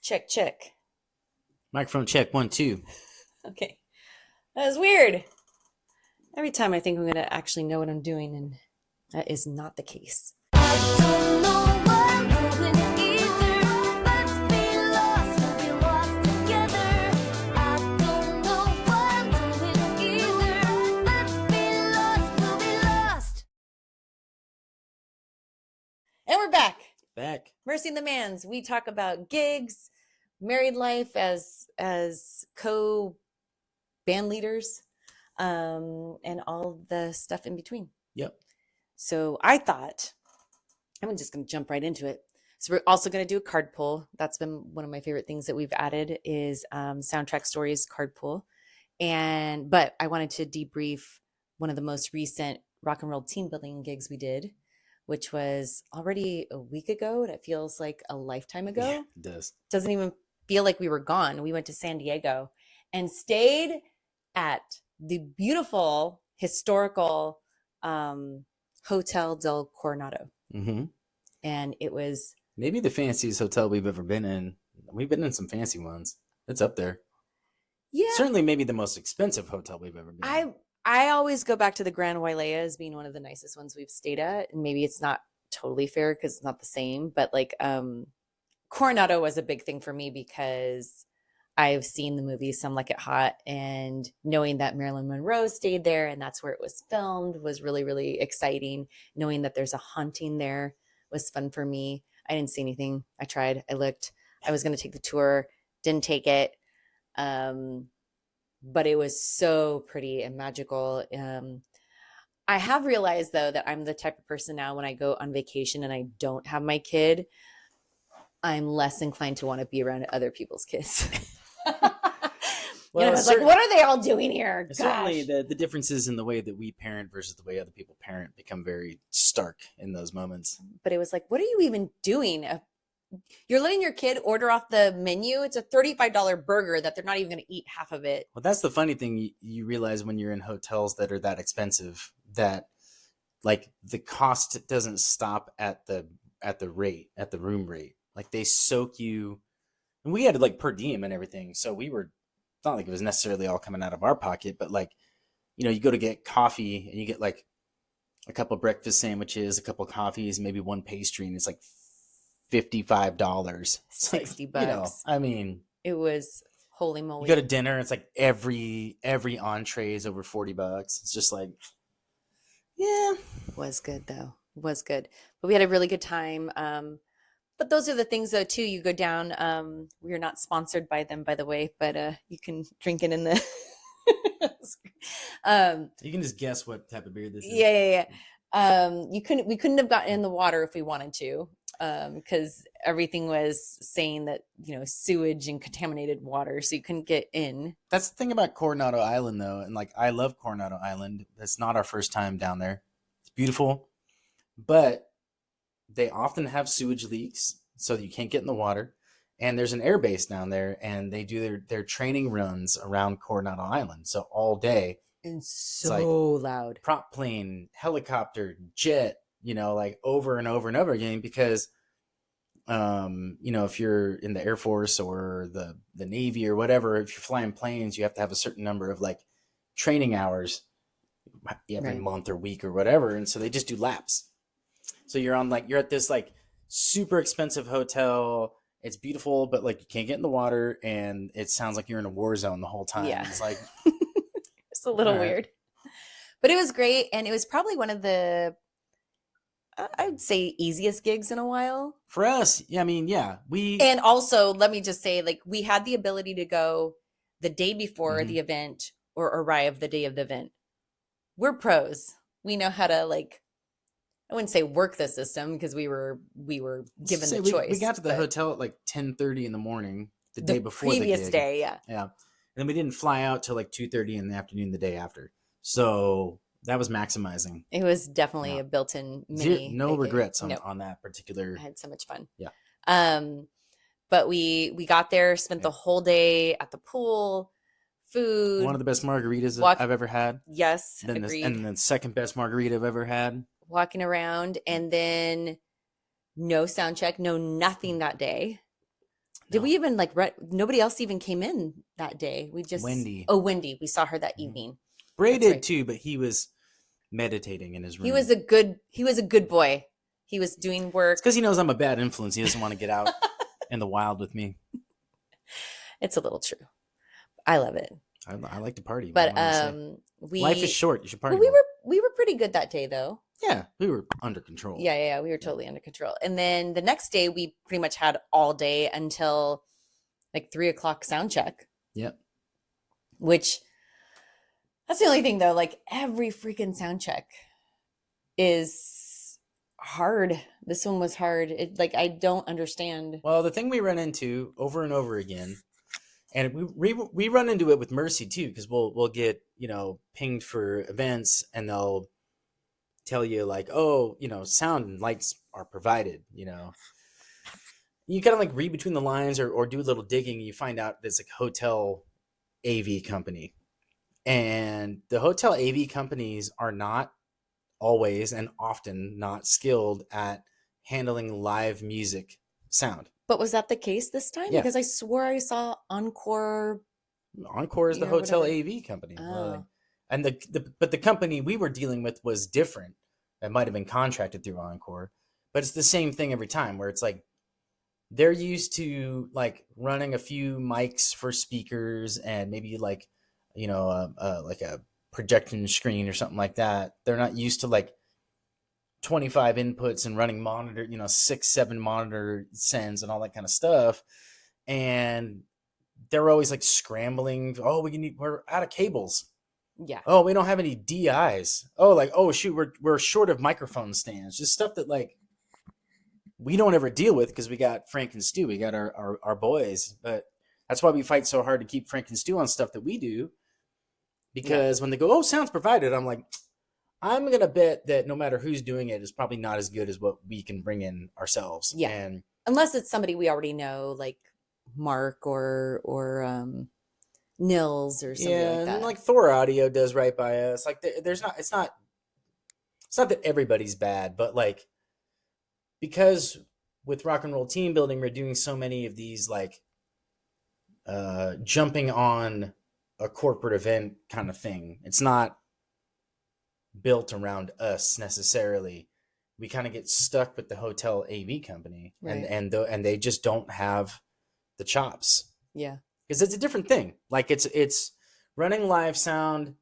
Check, check. Microphone check 1 2. Okay. That was weird. Every time I think I'm going to actually know what I'm doing, and that is not the case. I don't know what I'm doing either. Let's be lost, we'll be lost together. I don't know what I'm doing either. Let's be lost, we'll be lost. And we're back. Back. Mercy and the Manz. We talk about gigs, married life as co-band leaders, and all the stuff in between. Yep. So I thought, I'm just going to jump right into it. So we're also going to do a card pull. That's been one of my favorite things that we've added is Soundtrack Stories card pull. But I wanted to debrief one of the most recent rock and roll team building gigs we did, which was already a week ago. That feels like a lifetime ago. Yeah, it does. Doesn't even feel like we were gone. We went to San Diego and stayed at the beautiful historical Hotel del Coronado. Mm-hmm. And it was Maybe the fanciest hotel we've ever been in. We've been in some fancy ones. It's up there. yeah. Certainly maybe the most expensive hotel we've ever been in. I always go back to the Grand Wailea as being one of the nicest ones we've stayed at. And maybe it's not totally fair because it's not the same, but like Coronado was a big thing for me because I've seen the movie Some Like It Hot, and knowing that Marilyn Monroe stayed there and that's where it was filmed was really, really exciting. Knowing that there's a haunting there was fun for me. I didn't see anything. I tried. I looked. I was going to take the tour. Didn't take it. But it was so pretty and magical. I have realized, though, that I'm the type of person now when I go on vacation and I don't have my kid, I'm less inclined to want to be around other people's kids. Well, it's like, what are they all doing here? Certainly the differences in the way that we parent versus the way other people parent become very stark in those moments. But it was like, what are you even doing? You're letting your kid order off the menu. It's a $35 burger that they're not even going to eat half of it. Well, that's the funny thing you realize when you're in hotels that are that expensive, that like the cost doesn't stop at the room rate. Like they soak you, and we had like per diem and everything, so we were not like it was necessarily all coming out of our pocket, but like, you go to get coffee and you get like a couple breakfast sandwiches, a couple coffees, maybe one pastry, and it's like $55. $60. I mean, it was holy moly. You go to dinner, it's like every entree is over $40. It's just like, yeah. Was good though. Was good. But we had a really good time. But those are the things though too. You go down. We are not sponsored by them, by the way, but you can drink it in the. You can just guess what type of beer this is. Yeah. We couldn't have gotten in the water if we wanted to, because everything was saying that sewage and contaminated water, so you couldn't get in. That's the thing about Coronado Island though, and like I love Coronado Island. That's not our first time down there. It's beautiful, but they often have sewage leaks, so that you can't get in the water. And there's an air base down there, and they do their training runs around Coronado Island. So all day, and so loud, prop plane, helicopter, jet, like over and over and over again. Because, if you're in the Air Force or the Navy or whatever, if you're flying planes, you have to have a certain number of like training hours every month or week or whatever. And so they just do laps. So you're at this like super expensive hotel. It's beautiful, but like you can't get in the water, and it sounds like you're in a war zone the whole time. Yeah. It's like it's a little weird, but it was great, and it was probably one of the I would say easiest gigs in a while for us. Yeah, I mean, yeah, and also let me just say, like, we had the ability to go the day before the event or arrive the day of the event. We're pros. We know how to, like, I wouldn't say work the system because we were given the choice. We got to the hotel at like 10:30 in the morning the day before the previous gig. day. Yeah. And then we didn't fly out till like 2:30 in the afternoon the day after. So that was maximizing. It was definitely a built-in mini. No regrets on that particular. I had so much fun. Yeah. But we got there, spent the whole day at the pool, food. One of the best margaritas I've ever had. Yes, agreed. And the second best margarita I've ever had. Walking around, and then no sound check, no nothing that day. Did No. we even like nobody else even came in that day? We just Wendy. Wendy. We saw her that Mhm. evening. Bray That's did right. too, but he was meditating in his room. He was a good boy. He was doing It's work. because he knows I'm a bad influence. He doesn't want to get out in the wild with me. It's a little true. I love it. I like to party. What But do you want me to say? Life is short. You should party. Well, we more. were pretty good that day though. Yeah, we were under control. Yeah, we were totally under control. And then the next day we pretty much had all day until like 3:00 sound check, Yep. which that's the only thing though. Like every freaking sound check is hard. This one was hard. It like I don't understand. Well, the thing we run into over and over again, and we run into it with Mercy too, because we'll get pinged for events, and they'll tell you like, oh, sound and lights are provided. You kind of like read between the lines or do a little digging, and you find out there's like hotel AV company, and the hotel AV companies are not always and often not skilled at handling live music sound. But was that the case this time? Yeah. Because I swore I saw Encore. Encore is the Yeah, hotel whatever. AV company. Oh. And but the company we were dealing with was different. It might have been contracted through Encore, but it's the same thing every time where it's like they're used to like running a few mics for speakers and maybe like like a projection screen or something like that. They're not used to like 25 inputs and running monitor, 6-7 monitor sends and all that kind of stuff. And they're always like scrambling. Oh, we're out of cables. Yeah. Oh, we don't have any DIs. Oh, like, oh shoot, we're short of microphone stands. Just stuff that like we don't ever deal with because we got Frank and Stu. We got our boys. But that's why we fight so hard to keep Frank and Stu on stuff that we do. Because when they go, oh, sound's provided, I'm like, I'm gonna bet that no matter who's doing it, it's probably not as good as what we can bring in ourselves. Yeah. And Unless it's somebody we already know, like Mark or Nils or somebody yeah, like that. and like Thor Audio does right by us. Like there's not it's not that everybody's bad, but like because with Rock and Roll Team Building, we're doing so many of these like jumping on a corporate event kind of thing. It's not built around us necessarily. We kind of get stuck with the hotel AV company, Right. and they just don't have the chops Yeah. because it's a different thing. Like it's running live sound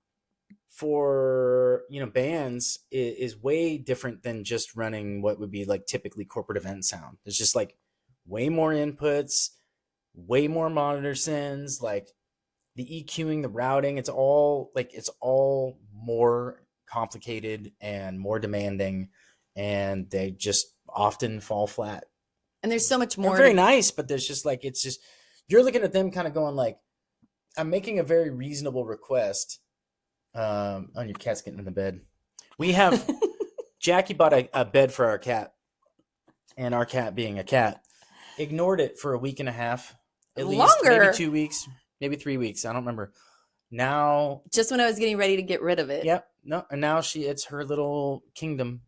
for bands is way different than just running what would be like typically corporate event sound. There's just like way more inputs, way more monitor sends, like the EQing, the routing. It's all more complicated and more demanding, and they just often fall flat. And there's so much They're more. very nice, but there's just like it's just you're looking at them kind of going like, I'm making a very reasonable request. On your cat's getting in the bed. We have Jackie bought a bed for our cat, and our cat, being a cat, ignored it for a week and a half, at least, Longer. maybe 2 weeks, maybe 3 weeks. I don't remember. Now, Just when I was getting ready to get rid of it. yep, no, and now it's her little kingdom.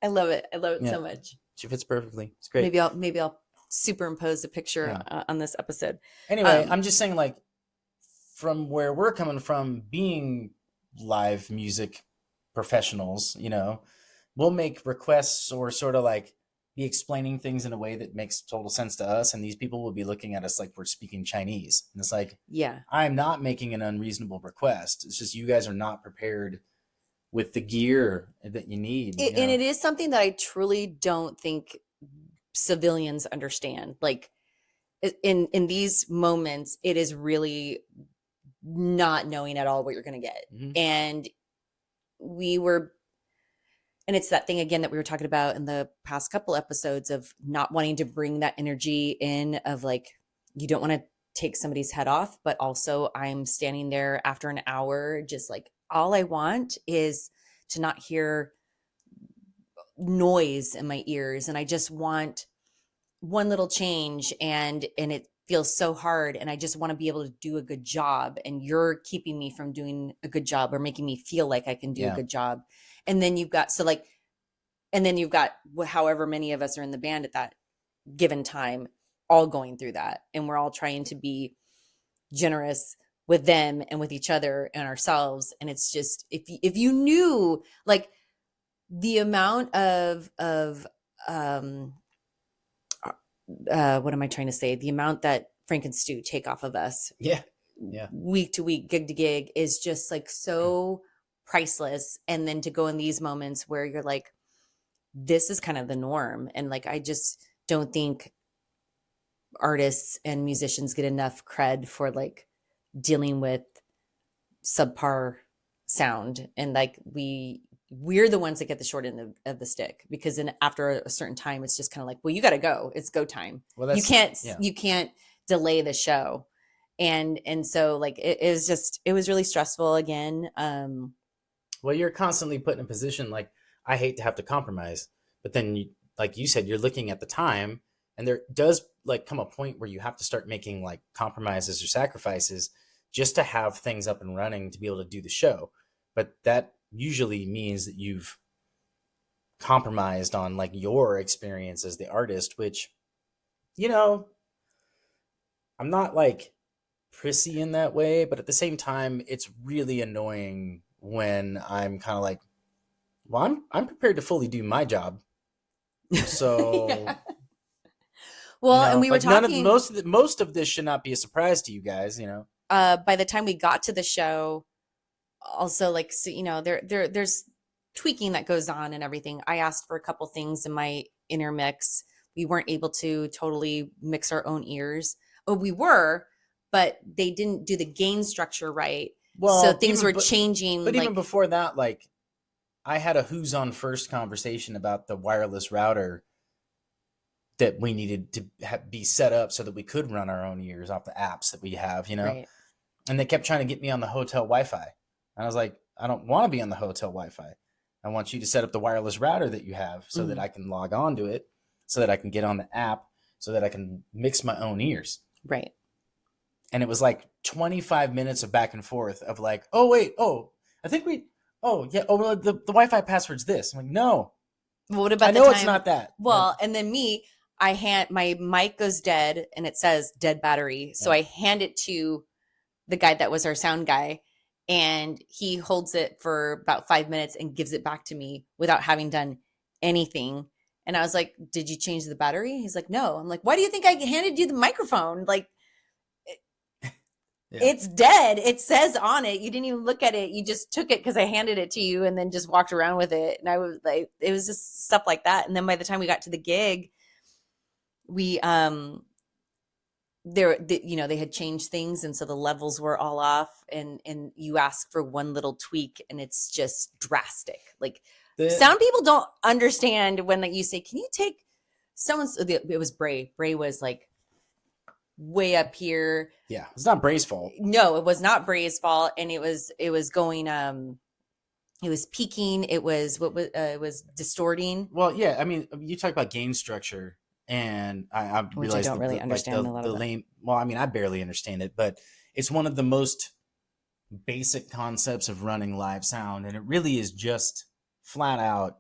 I love it. I love it Yeah. so much. She fits perfectly. It's great. Maybe I'll superimpose a picture Yeah. on this episode. Anyway, I'm just saying, like, from where we're coming from, being live music professionals, we'll make requests or sort of like be explaining things in a way that makes total sense to us, and these people will be looking at us like we're speaking Chinese. And it's like, Yeah. I'm not making an unreasonable request. It's just you guys are not prepared with the gear that you need. And it is something that I truly don't think civilians understand. Like in these moments, it is really not knowing at all what you're going to get. Mhm. And and it's that thing again that we were talking about in the past couple episodes of not wanting to bring that energy in of like, you don't want to take somebody's head off, but also I'm standing there after an hour, just like, all I want is to not hear noise in my ears. And I just want one little change, and it feels so hard, and I just want to be able to do a good job, and you're keeping me from doing a good job or making me feel like I can do a good job. And then you've got however many of us are in the band at that given time, all going through that, and we're all trying to be generous with them and with each other and ourselves. And it's just, if you knew like the amount of um what am I trying to say? The amount that Frank and Stu take off of us Yeah. week to week, gig to gig is just like so priceless. And then to go in these moments where you're like, this is kind of the norm. And like, I just don't think artists and musicians get enough cred for like dealing with subpar sound. And like, we're the ones that get the short end of the stick, because then after a certain time, it's just kind of like, well, you got to go. It's go time. Well, You can't delay the show. And so like, it was really stressful again. Well, you're constantly put in a position like, I hate to have to compromise, but then you, like you said, you're looking at the time, and there does like come a point where you have to start making like compromises or sacrifices just to have things up and running to be able to do the show. But that usually means that you've compromised on like your experience as the artist, which, you know, I'm not like prissy in that way, but at the same time, it's really annoying when I'm kind of like, well, I'm prepared to fully do my job. So, Yeah. Well, and we were like none of talking, most of this should not be a surprise to you guys, you know. by the time we got to the show, also like, so, there's tweaking that goes on and everything. I asked for a couple things in my intermix. We weren't able to totally mix our own ears. Oh, we were, but they didn't do the gain structure right. Well, So things were changing. But like, even before that, like I had a who's on first conversation about the wireless router that we needed to be set up so that we could run our own ears off the apps that we have, you know. right. And they kept trying to get me on the hotel Wi-Fi. And I was like, I don't want to be on the hotel Wi-Fi. I want you to set up the wireless router that you have so that I can log on to it, so that I can get on the app, so that I can mix my own ears. Right. And it was like 25 minutes of back and forth of like, oh, wait, oh, I think oh, yeah, oh, well, the Wi-Fi password's this. I'm like, no, Well, what about I the know time? it's not that. Well, and then my mic goes dead and it says dead battery. So Yeah. I hand it to the guy that was our sound guy, and he holds it for about 5 minutes and gives it back to me without having done anything. And I was like, did you change the battery? He's like, no. I'm like, why do you think I handed you the microphone? Like, Yeah. it's dead. It says on it. You didn't even look at it. You just took it because I handed it to you and then just walked around with it. And I was like, it was just stuff like that. And then by the time we got to the gig, we they had changed things, and so the levels were all off, and you ask for one little tweak and it's just drastic. Like, sound people don't understand when you say, can you take someone's, it was Bray was like way up here. Yeah, it's not Bray's fault. No, it was not Bray's fault. And it was going, it was peaking. It was it was distorting. Well, yeah, I mean, you talk about gain structure, and I Which I realize don't really understand a lot of that. lame. Well, I mean, I barely understand it, but it's one of the most basic concepts of running live sound, and it really is just flat out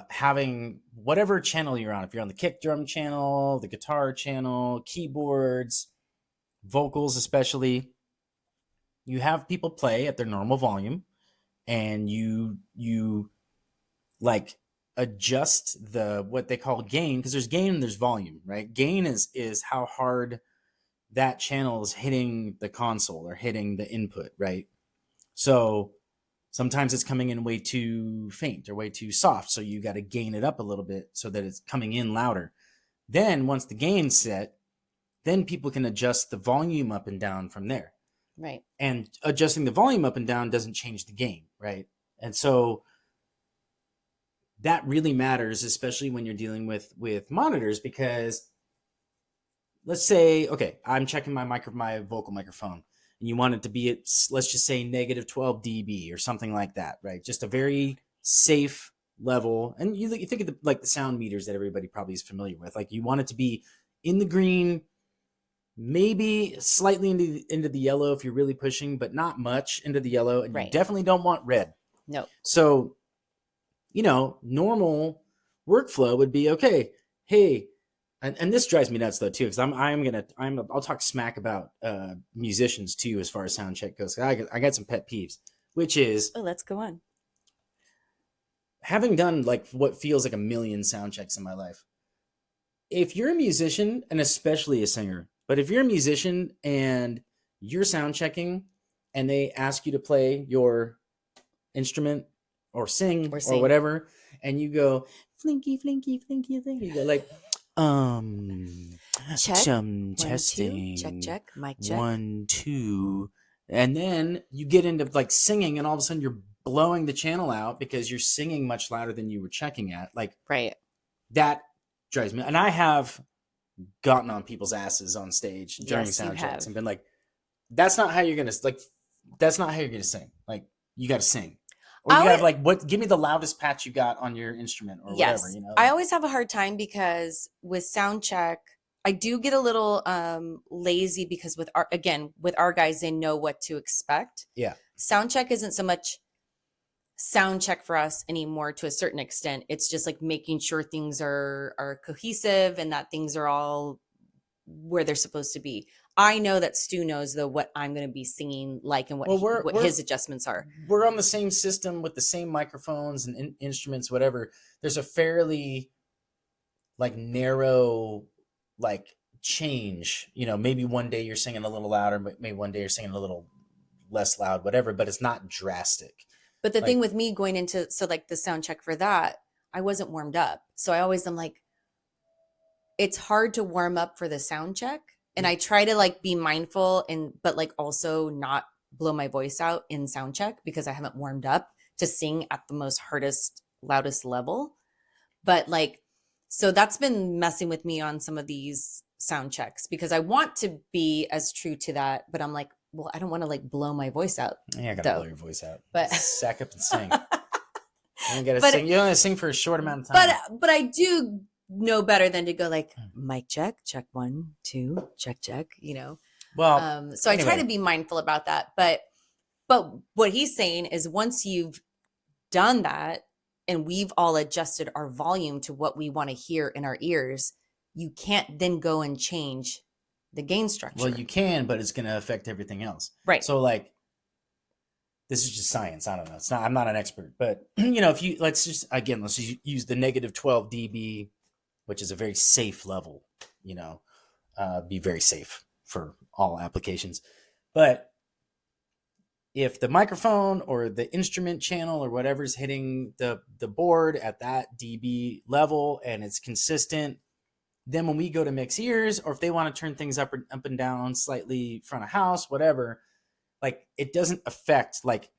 having whatever channel you're on. If you're on the kick drum channel, the guitar channel, keyboards, vocals especially, you have people play at their normal volume, and you like adjust the what they call gain, because there's gain and there's volume, right? Gain is how hard that channel is hitting the console or hitting the input, right? So sometimes it's coming in way too faint or way too soft, so you got to gain it up a little bit so that it's coming in louder. Then once the gain's set, then people can adjust the volume up and down from there. Right. And adjusting the volume up and down doesn't change the gain, right? And so that really matters, especially when you're dealing with monitors, because let's say, okay, I'm checking my vocal microphone, and you want it to be at, let's just say, negative 12 dB or something like that, right? Just a very safe level. And you think of the sound meters that everybody probably is familiar with. Like, you want it to be in the green, maybe slightly into the yellow if you're really pushing, but not much into the yellow. And Right. You definitely don't want red. No. So, normal workflow would be, okay, hey, and this drives me nuts though too, because I'll talk smack about musicians too as far as sound check goes. I got some pet peeves, which is Oh, let's go on. having done like what feels like a million sound checks in my life. If you're a musician, and especially a singer, but if you're a musician and you're sound checking and they ask you to play your instrument or sing or whatever, and you go flinky flinky flinky flinky, you go like Check. some 1 2 testing, check mic check. 1 2, and then you get into like singing, and all of a sudden you're blowing the channel out because you're singing much louder than you were checking at. Like Right. that drives me. And I have gotten on people's asses on stage during Yes, sound you checks have. and been like, that's not how you're gonna like. That's not how you're gonna sing. Like you got to sing, or you I got to would- like what? Give me the loudest patch you got on your instrument or Yes. whatever. You know, I always have a hard time because with sound check, I do get a little lazy because with our guys, they know what to expect. Yeah. Sound check isn't so much sound check for us anymore to a certain extent. It's just like making sure things are cohesive and that things are all where they're supposed to be. I know that Stu knows though what I'm going to be singing like and what, Well, what we're- his adjustments are. we're on the same system with the same microphones and instruments, whatever. There's a fairly like narrow like change. You know, maybe one day you're singing a little louder, but maybe one day you're singing a little less loud, whatever. But it's not drastic. But the Like- thing with me going into like the sound check for that, I wasn't warmed up. So I always am like, it's hard to warm up for the sound check. And I try to like be mindful but like also not blow my voice out in sound check because I haven't warmed up to sing at the most hardest, loudest level. But like, so that's been messing with me on some of these sound checks because I want to be as true to that, but I'm like, well, I don't want to like blow my voice out. Yeah, I gotta Though. blow your voice out. But- Sack up and sing. You don't gotta But- sing. You only sing for a short amount of time. But I do know better than to go like mic check 1 2 check, you know. Well, So I try anyway. to be mindful about that. But what he's saying is once you've done that and we've all adjusted our volume to what we want to hear in our ears, you can't then go and change the gain structure. Well, you can, but it's gonna affect everything else. Right. So like, this is just science. I don't know. It's not. I'm not an expert, but you know, if you let's just use the negative 12 dB, which is a very safe level. You know, be very safe for all applications. But if the microphone or the instrument channel or whatever is hitting the board at that dB level and it's consistent, then when we go to mix ears, or if they want to turn things up and down slightly front of house, whatever, like it doesn't affect, like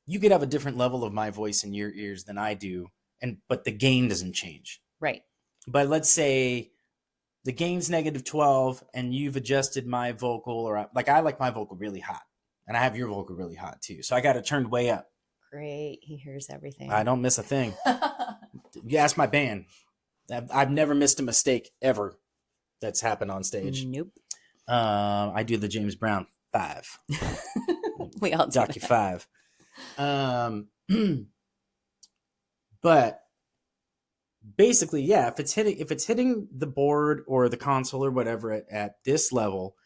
you could have a different level of my voice in your ears than I do, but the gain doesn't change. Right. But let's say the gain's negative 12 and you've adjusted my vocal, or like I like my vocal really hot and I have your vocal really hot too. So I got it turned way up. Great. He hears everything. I don't miss a thing. You ask my band. I've never missed a mistake ever that's happened on stage. Nope. I do the James Brown 5. We all do Jaque that. 5. But basically, yeah, if it's hitting the board or the console or whatever at this level,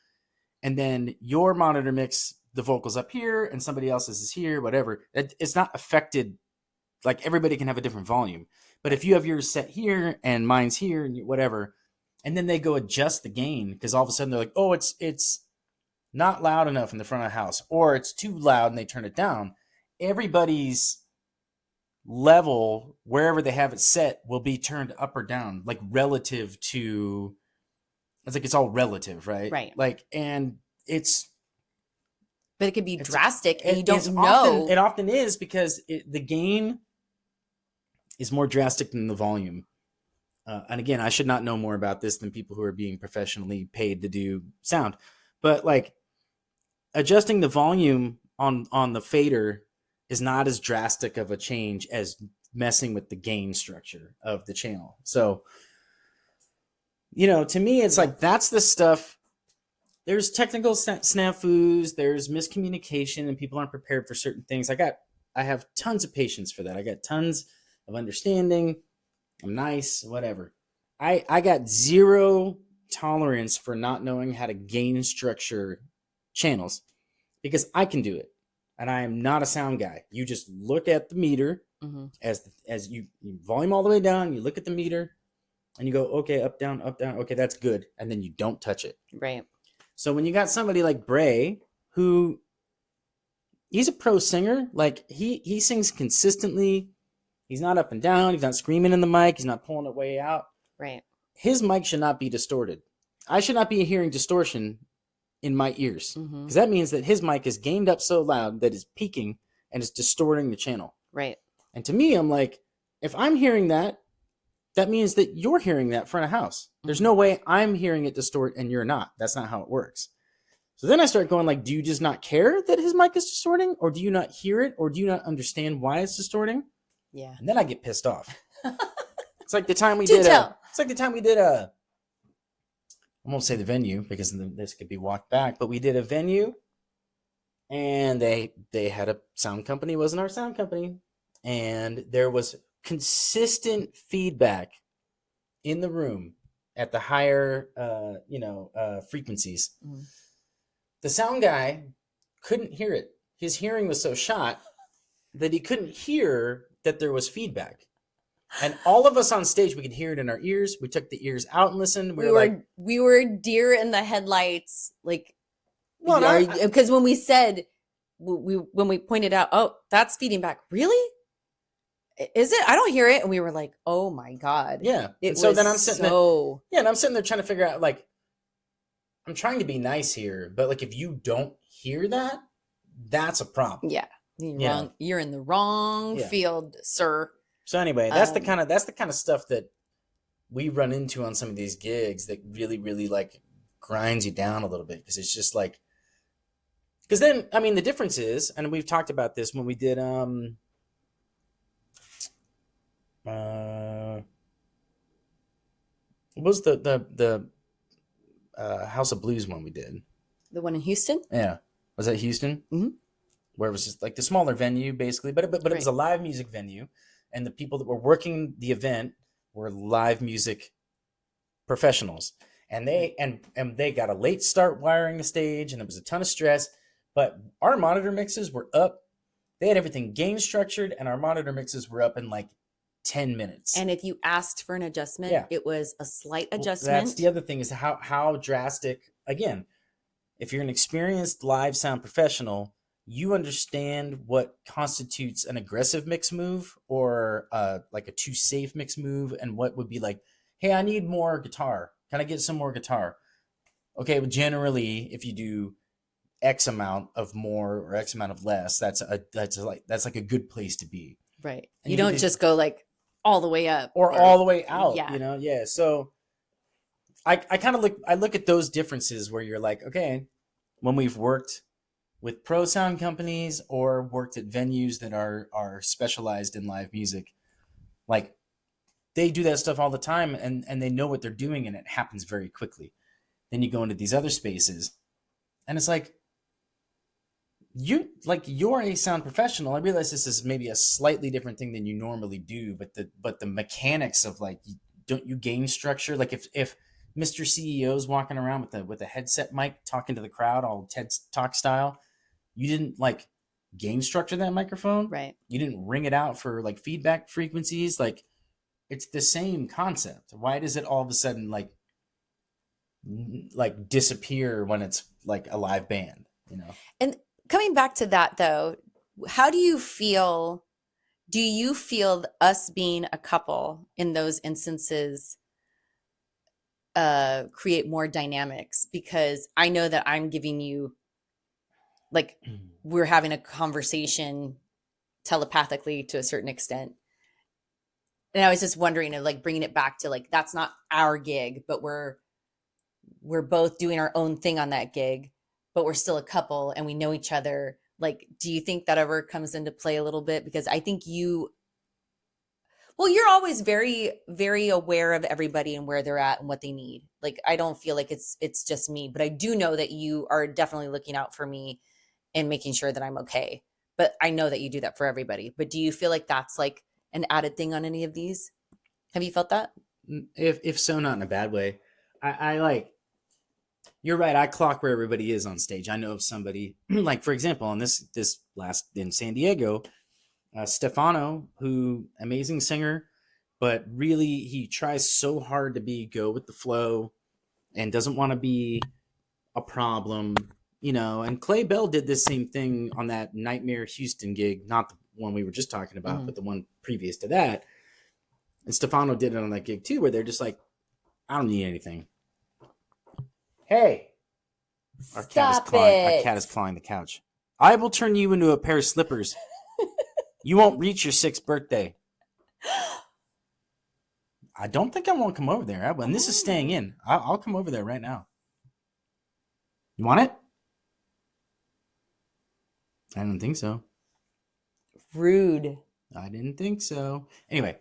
and then your monitor mix the vocals up here and somebody else's is here, whatever, it's not affected. Like everybody can have a different volume. But if you have yours set here and mine's here and whatever, and then they go adjust the gain because all of a sudden they're like, oh, it's not loud enough in the front of the house, or it's too loud and they turn it down. Everybody's level, wherever they have it set, will be turned up or down, like relative to, it's like it's all relative, right? Right. Like, and But it could be It's- drastic and you don't it's know. it often is because the gain is more drastic than the volume. And again, I should not know more about this than people who are being professionally paid to do sound. But like adjusting the volume on the fader is not as drastic of a change as messing with the gain structure of the channel. So, you know, to me, it's like that's the stuff. There's technical snafus, there's miscommunication, and people aren't prepared for certain things. I have tons of patience for that. I got tons of understanding. I'm nice, whatever. I got zero tolerance for not knowing how to gain structure channels because I can do it. And I am not a sound guy. You just look at the meter Mm-hmm. as you volume all the way down, you look at the meter and you go, okay, up, down, okay, that's good. And then you don't touch it. Right. So when you got somebody like Bray, who he's a pro singer, like he sings consistently. He's not up and down. He's not screaming in the mic. He's not pulling it way out. Right. His mic should not be distorted. I should not be hearing distortion in my ears Mm-hmm. because that means that his mic is gained up so loud that it's peaking and it's distorting the channel. Right. And to me, I'm like, if I'm hearing that, that means that you're hearing that front of house. There's no way I'm hearing it distort and you're not. That's not how it works. So then I start going like, do you just not care that his mic is distorting? Or do you not hear it? Or do you not understand why it's distorting? Yeah. And then I get pissed off. It's like the time we Do did tell. it's like the time we did a I won't say the venue because this could be walked back, but we did a venue and they had a sound company. It wasn't our sound company. And there was consistent feedback in the room at the higher frequencies. Mm. The sound guy couldn't hear it. His hearing was so shot that he couldn't hear that there was feedback. And all of us on stage, we could hear it in our ears. We took the ears out and listened. We were deer in the headlights, like, Well, because when we said when we pointed out, oh, that's feeding back. Really? Is it? I don't hear it. And we were like, oh my God. yeah. It And so was then I'm sitting so there, and I'm sitting there trying to figure out, like, I'm trying to be nice here, but like, if you don't hear that, that's a problem. yeah. You're Yeah. wrong. You're in the wrong Yeah. field, sir. So anyway, that's the Um, kind of stuff that we run into on some of these gigs that really, really like grinds you down a little bit because it's just like, because then I mean the difference is, and we've talked about this when we did what was the House of Blues one we did? The one in Houston? Yeah, was that Houston? Mhm. Where it was just like the smaller venue, basically, but it was a live music venue, and the people that were working the event were live music professionals, and they got a late start wiring the stage, and there was a ton of stress. But our monitor mixes were up; they had everything gain structured, and our monitor mixes were up in like 10 minutes. And if you asked for an adjustment, Yeah. it was a slight Well, adjustment. that's the other thing is how drastic. Again, if you're an experienced live sound professional, you understand what constitutes an aggressive mix move or like a too safe mix move, and what would be like, hey, I need more guitar. Can I get some more guitar? Okay, well, generally, if you do X amount of more or X amount of less, that's like a good place to be. Right. And You you don't could- just go like all the way up or all the way out. yeah. Yeah. So I kind of look at those differences where you're like, okay, when we've worked with pro sound companies or worked at venues that are specialized in live music, like they do that stuff all the time and they know what they're doing and it happens very quickly. Then you go into these other spaces and it's like you're a sound professional. I realize this is maybe a slightly different thing than you normally do, but the mechanics of like, don't you gain structure? Like if Mr. CEO's walking around with a headset mic talking to the crowd all TED Talk style, you didn't like gain structure that microphone. Right. You didn't ring it out for like feedback frequencies. Like it's the same concept. Why does it all of a sudden like disappear when it's like a live band, you know? And coming back to that though, how do you feel? Do you feel us being a couple in those instances create more dynamics? Because I know that I'm giving you, like, we're having a conversation telepathically to a certain extent. And I was just wondering, like, bringing it back to like, that's not our gig, but we're both doing our own thing on that gig, but we're still a couple and we know each other. Like, do you think that ever comes into play a little bit? Because I think you're always very, very aware of everybody and where they're at and what they need. Like, I don't feel like it's just me, but I do know that you are definitely looking out for me and making sure that I'm okay. But I know that you do that for everybody. But do you feel like that's like an added thing on any of these? Have you felt that? If so, not in a bad way. I like. You're right. I clock where everybody is on stage. I know of somebody like, for example, on this last in San Diego, Stefano, who amazing singer, but really he tries so hard to go with the flow and doesn't want to be a problem, And Clay Bell did this same thing on that Nightmare Houston gig, not the one we were just talking about, but the one previous to that. And Stefano did it on that gig too, where they're just like, I don't need anything. Hey, our Stop our it. cat is clawing the couch. I will turn you into a pair of slippers. You won't reach your 6th birthday. I don't think I won't come over there. And this is staying in. I'll come over there right now. You want it? I don't think so. Rude. I didn't think so. Anyway,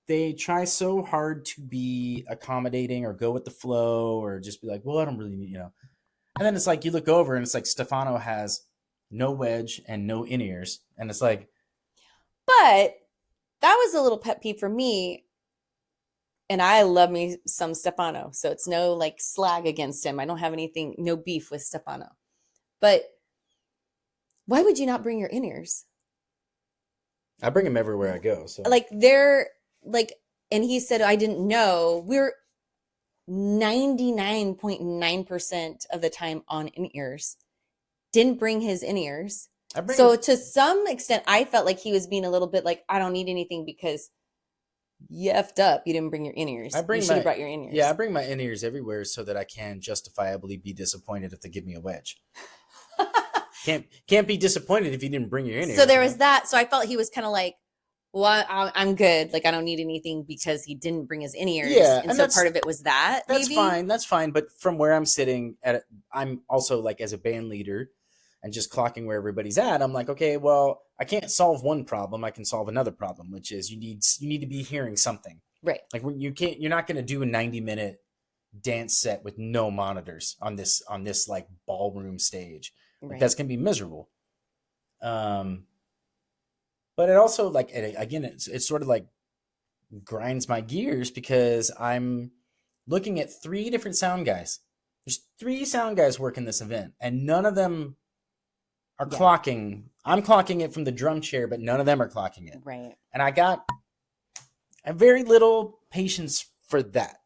they try so hard to be accommodating or go with the flow or just be like, well, I don't really need, And then it's like you look over and it's like Stefano has no wedge and no in-ears. And it's like, But that was a little pet peeve for me. And I love me some Stefano. So it's no like slag against him. I don't have anything, no beef with Stefano. But why would you not bring your in-ears? I bring him everywhere I go. So Like they're like, and he said, I didn't know. We're 99.9% of the time on in-ears. Didn't bring his in-ears. So to some extent, I felt like he was being a little bit like, I don't need anything because you effed up. You didn't bring your in-ears. You should have brought your in-ears. Yeah, I bring my in-ears everywhere so that I can justifiably be disappointed if they give me a wedge. Can't be disappointed if you didn't bring your in-ears. So there was that. So I felt he was kind of like, well, I'm good. Like, I don't need anything because he didn't bring his in-ears. Yeah, and so part of it was that. That's maybe? fine. That's fine. But from where I'm sitting, I'm also like as a band leader and just clocking where everybody's at. I'm like, okay, well, I can't solve one problem. I can solve another problem, which is you need to be hearing something. Right. Like you're not going to do a 90-minute dance set with no monitors on this like ballroom stage. Like, that's going to be miserable. But it also like, again, it's sort of like grinds my gears because I'm looking at 3 different sound guys. There's 3 sound guys working this event and none of them are clocking. I'm clocking it from the drum chair, but none of them are clocking it. Right. And I got a very little patience for that.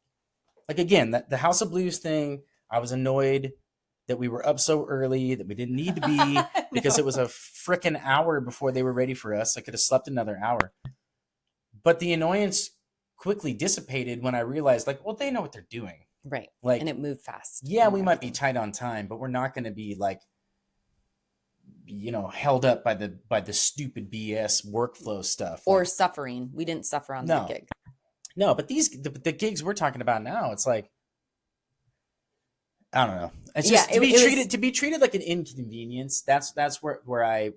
Like, again, the House of Blues thing, I was annoyed that we were up so early, that we didn't need to be, because it was a frickin' hour before they were ready for us. I could have slept another hour. But the annoyance quickly dissipated when I realized, like, well, they know what they're doing. Right. Like, and it moved fast. Yeah, we might be tight on time, but we're not going to be like, held up by the stupid BS workflow stuff. Or suffering. We didn't suffer on that gig. No, but the gigs we're talking about now, it's like, I don't know. It's just to be treated like an inconvenience. That's where I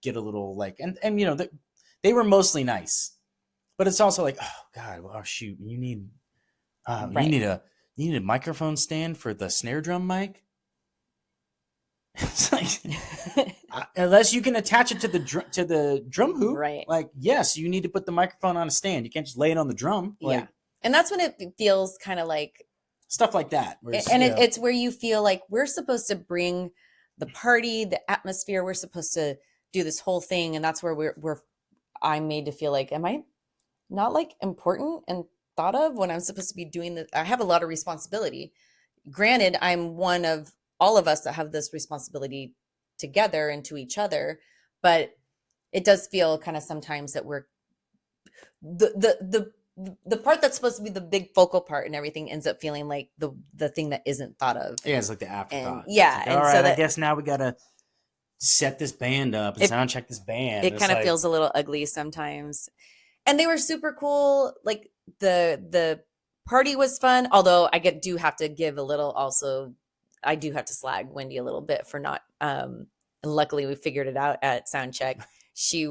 get a little like, and they were mostly nice, but it's also like, oh God, well, shoot, you need a microphone stand for the snare drum mic. It's like, unless you can attach it to the drum hoop, right? Like, yes, you need to put the microphone on a stand. You can't just lay it on the drum. Like, yeah, and that's when it feels kind of like. Stuff like that. It's where you feel like we're supposed to bring the party, the atmosphere. We're supposed to do this whole thing. And that's where I'm made to feel like, am I not like important and thought of when I'm supposed to be doing this? I have a lot of responsibility. Granted, I'm one of all of us that have this responsibility together and to each other. But it does feel kind of sometimes that we're the part that's supposed to be the big focal part and everything ends up feeling like the thing that isn't thought of. Yeah, it's like the afterthought. Like, all right, I guess now we gotta set this band up and sound check this band. It kind of feels a little ugly sometimes. And they were super cool. Like the party was fun. Although I do have to give a little also. I do have to slag Wendy a little bit for not. And luckily we figured it out at soundcheck. She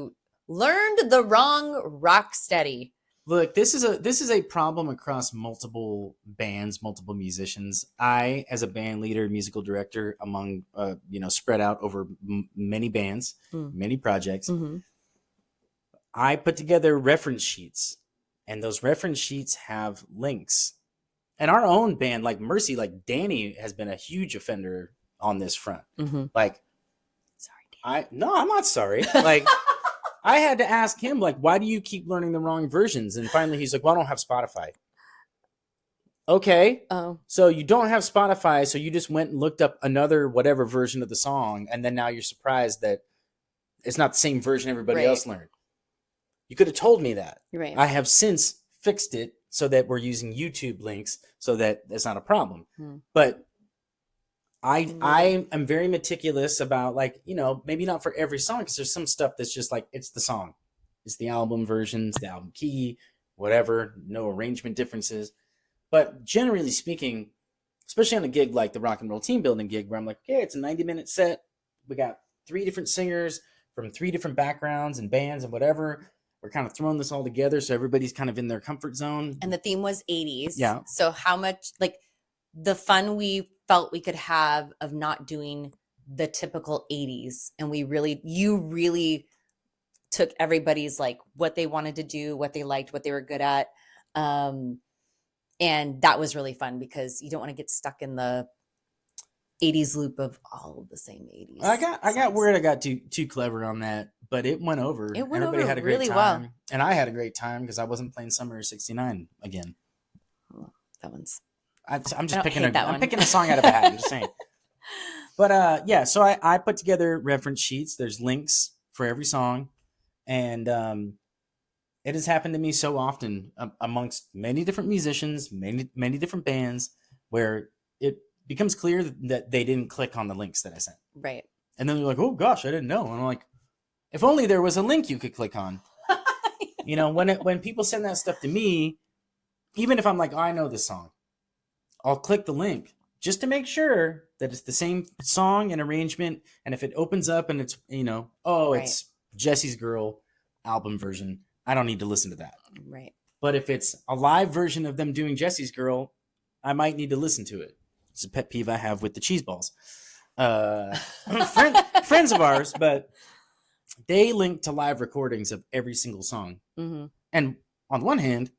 learned the wrong rock steady. Look, this is a problem across multiple bands, multiple musicians. I, as a band leader, musical director, among spread out over many bands, many projects, I put together reference sheets, and those reference sheets have links. And our own band, like Mercy, like Danny has been a huge offender on this front. Mm-hmm. Like, Sorry, no, I'm not sorry. Like, I had to ask him, like, why do you keep learning the wrong versions? And finally, he's like, well, I don't have Spotify. Okay. Oh, So you don't have Spotify, so you just went and looked up another whatever version of the song, and then now you're surprised that it's not the same version everybody Right. else learned. You could have told me that. you're right. I have since fixed it so that we're using YouTube links so that it's not a problem. But I am very meticulous about, like, you know, maybe not for every song, because there's some stuff that's just like, it's the song. It's the album versions, the album key, whatever, no arrangement differences. But generally speaking, especially on a gig like the Rock and Roll Team Building gig, where I'm like, okay, it's a 90-minute set. We got 3 different singers from 3 different backgrounds and bands and whatever. We're kind of throwing this all together so everybody's kind of in their comfort zone. And the theme was 80s. Yeah. So how much, like, the fun we felt we could have of not doing the typical 80s. And you really took everybody's, like, what they wanted to do, what they liked, what they were good at. And that was really fun because you don't want to get stuck in the 80s loop of all of the same 80s. I got worried I got too clever on that, but it went over. It went Everybody over had a great really time. well. And I had a great time because I wasn't playing Summer of '69 again. That one's. I'm I just don't picking hate that I'm one. picking a song out of a hat. I'm just saying. But yeah, so I put together reference sheets. There's links for every song, and it has happened to me so often amongst many different musicians, many different bands, where it becomes clear that they didn't click on the links that I sent. Right. And then they're like, "Oh gosh, I didn't know." And I'm like, "If only there was a link you could click on." You know, when people send that stuff to me, even if I'm like, oh, I know this song, I'll click the link just to make sure that it's the same song and arrangement. And if it opens up and it's, you know, Right. it's Jesse's Girl album version, I don't need to listen to that. Right. But if it's a live version of them doing Jesse's Girl, I might need to listen to it. It's a pet peeve I have with the cheese balls. Friends of ours, but they link to live recordings of every single song. Mm-hmm. And on one hand,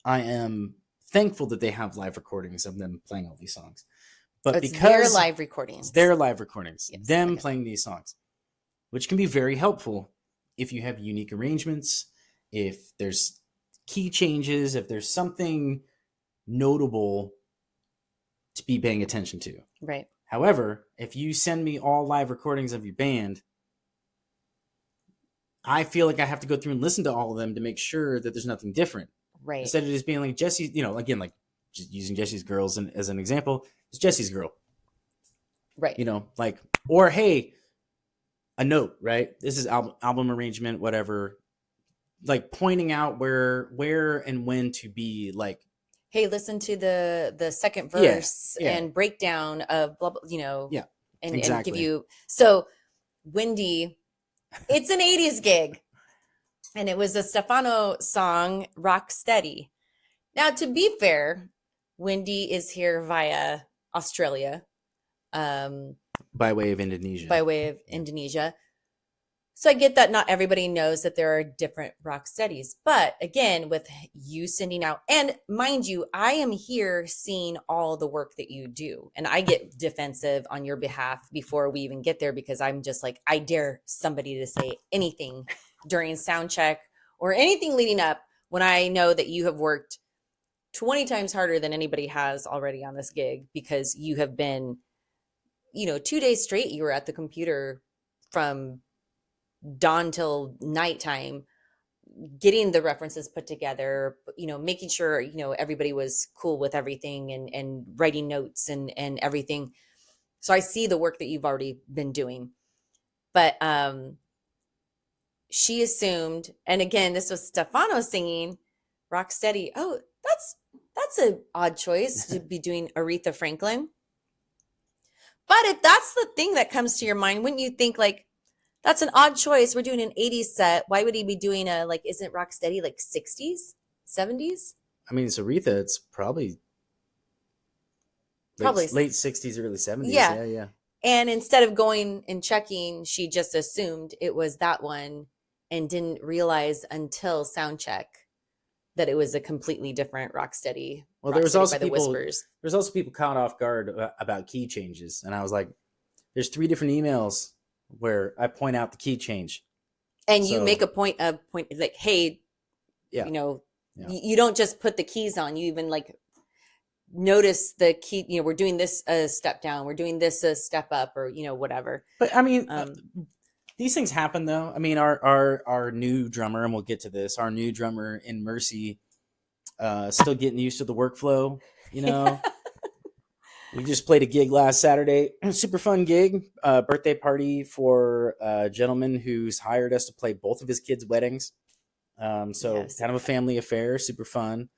I am thankful that they have live recordings of them playing all these songs. But It's because their live recordings. it's their live recordings, Yes, them okay. playing these songs, which can be very helpful if you have unique arrangements, if there's key changes, if there's something notable to be paying attention to. Right. However, if you send me all live recordings of your band, I feel like I have to go through and listen to all of them to make sure that there's nothing different. Right. Instead of just being like Jesse, you know, again, like just using Jesse's Girl as an example, it's Jesse's Girl, Right. you know, like, or hey, a note, right? This is album arrangement, whatever, like pointing out where and when to be like, Hey, listen to the second Yeah, verse yeah. and breakdown of blah, blah, you know. Yeah, and exactly. give you. So Wendy, it's an 80s gig. And it was a Stefano song, Rock Steady. Now, to be fair, Wendy is here via Australia, by way of Indonesia. by way of Indonesia. So I get that not everybody knows that there are different rock steadies. But again, with you sending out, and mind you, I am here seeing all the work that you do. And I get defensive on your behalf before we even get there because I'm just like, I dare somebody to say anything during sound check or anything leading up when I know that you have worked 20 times harder than anybody has already on this gig because you have been, 2 days straight, you were at the computer from dawn till nighttime, getting the references put together, making sure, everybody was cool with everything and writing notes and everything. So I see the work that you've already been doing. But she assumed, and again, this was Stefano singing Rock Steady. Oh, that's an odd choice to be doing Aretha Franklin. But if that's the thing that comes to your mind, wouldn't you think like, that's an odd choice. We're doing an 80s set. Why would he be doing isn't Rock Steady like 60s, 70s? I mean, it's Aretha. It's probably late 60s, early 70s. Yeah. Yeah. And instead of going and checking, she just assumed it was that one and didn't realize until sound check that it was a completely different Rocksteady. Well, there was Rocksteady also by the people. Whispers. There's also people caught off guard about key changes, and I was like, "There's 3 different emails where I point out the key change." And you So, make a point like, hey, yeah, you know, yeah. you don't just put the keys on. You even like notice the key. You know, we're doing this a step down. We're doing this a step up, or you know, whatever. But I mean, Um, these things happen though. I mean, our new drummer, and we'll get to this. Our new drummer in Mercy, still getting used to the workflow. You know, we just played a gig last Saturday. Super fun gig. Birthday party for a gentleman who's hired us to play both of his kids' weddings. So Yes. kind of a family affair. Super fun.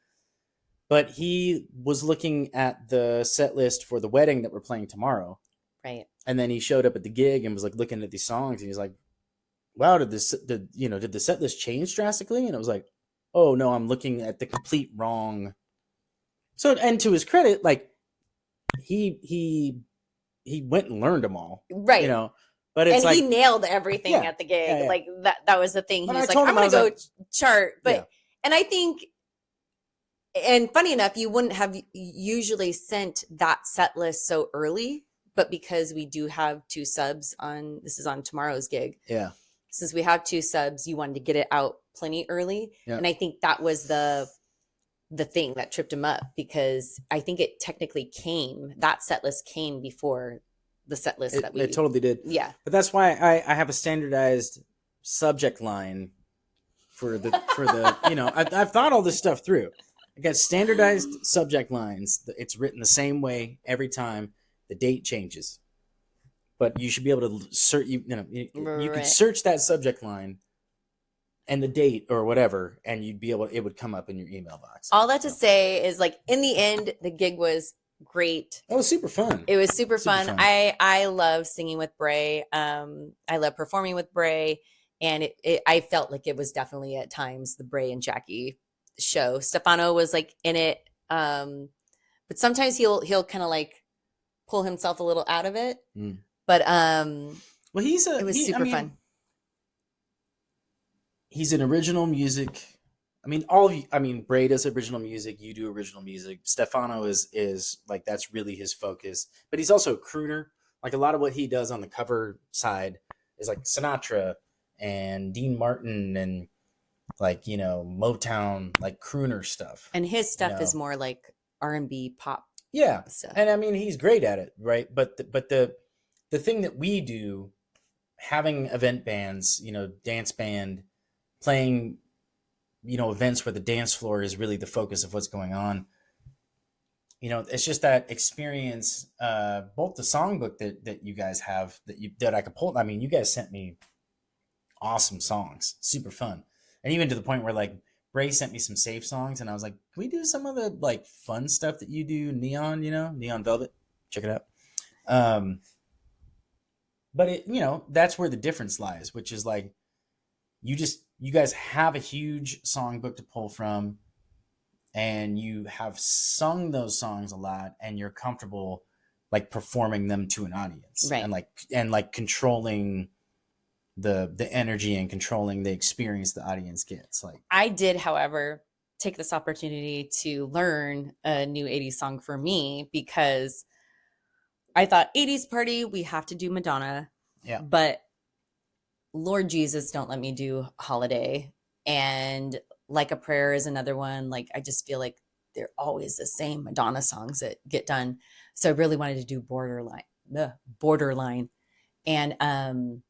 But he was looking at the set list for the wedding that we're playing tomorrow. right. And then he showed up at the gig and was like looking at these songs, and he's like, "Wow, did the set list change drastically?" And it was like, "Oh no, I'm looking at the complete wrong." So, and to his credit, like he went and learned them all, Right. you know. But it's And like, he nailed everything Yeah, at the gig. yeah. Like that was the thing. When He I was like, told I'm him, I gonna was go like, chart. But Yeah. and I think and funny enough, you wouldn't have usually sent that set list so early, but because we do have 2 subs on this is on tomorrow's gig. yeah, Since we have 2 subs, you wanted to get it out plenty early. Yeah. And I think that was the thing that tripped him up, because I think it technically that set list came before the set list that we it totally did. yeah. But that's why I have a standardized subject line for the you know, I've thought all this stuff through. I got standardized subject lines. It's written the same way every time. The date changes, but you should be able to search. You could Right. search that subject line and the date or whatever, and you'd be able. It would come up in your email box. All that to say is, like, in the end, the gig was great. That was super fun. It was super Super fun. fun. I love singing with Bray. I love performing with Bray, and I felt like it was definitely at times the Bray and Jaque show. Stefano was like in it, but sometimes he'll kind of like pull himself a little out of it. Mm. But Well, it was super fun. He's an original music. I mean, Bray does original music. You do original music. Stefano is like, that's really his focus. But he's also a crooner. Like, a lot of what he does on the cover side is like Sinatra and Dean Martin and, like, you know, Motown, like crooner stuff. And his stuff you know? is more like R&B pop Yeah, stuff. and I mean, he's great at it, right? But the thing that we do, having event bands, you know, dance band, playing, you know, events where the dance floor is really the focus of what's going on. You know, it's just that experience. Both the songbook that you guys have that I could pull. I mean, you guys sent me awesome songs, super fun, and even to the point where, like, Bray sent me some safe songs, and I was like, can we do some of the, like, fun stuff that you do, Neon, you know, Neon Velvet? Check it out. But it, you know, that's where the difference lies, which is like, you guys have a huge songbook to pull from, and you have sung those songs a lot, and you're comfortable, like, performing them to an audience, Right. and like controlling the energy and controlling the experience the audience gets. Like, I did, however, take this opportunity to learn a new 80s song for me, because I thought 80s party, we have to do Madonna. Yeah. But Lord Jesus, don't let me do Holiday. And Like a Prayer is another one. Like, I just feel like they're always the same Madonna songs that get done. So I really wanted to do Borderline. And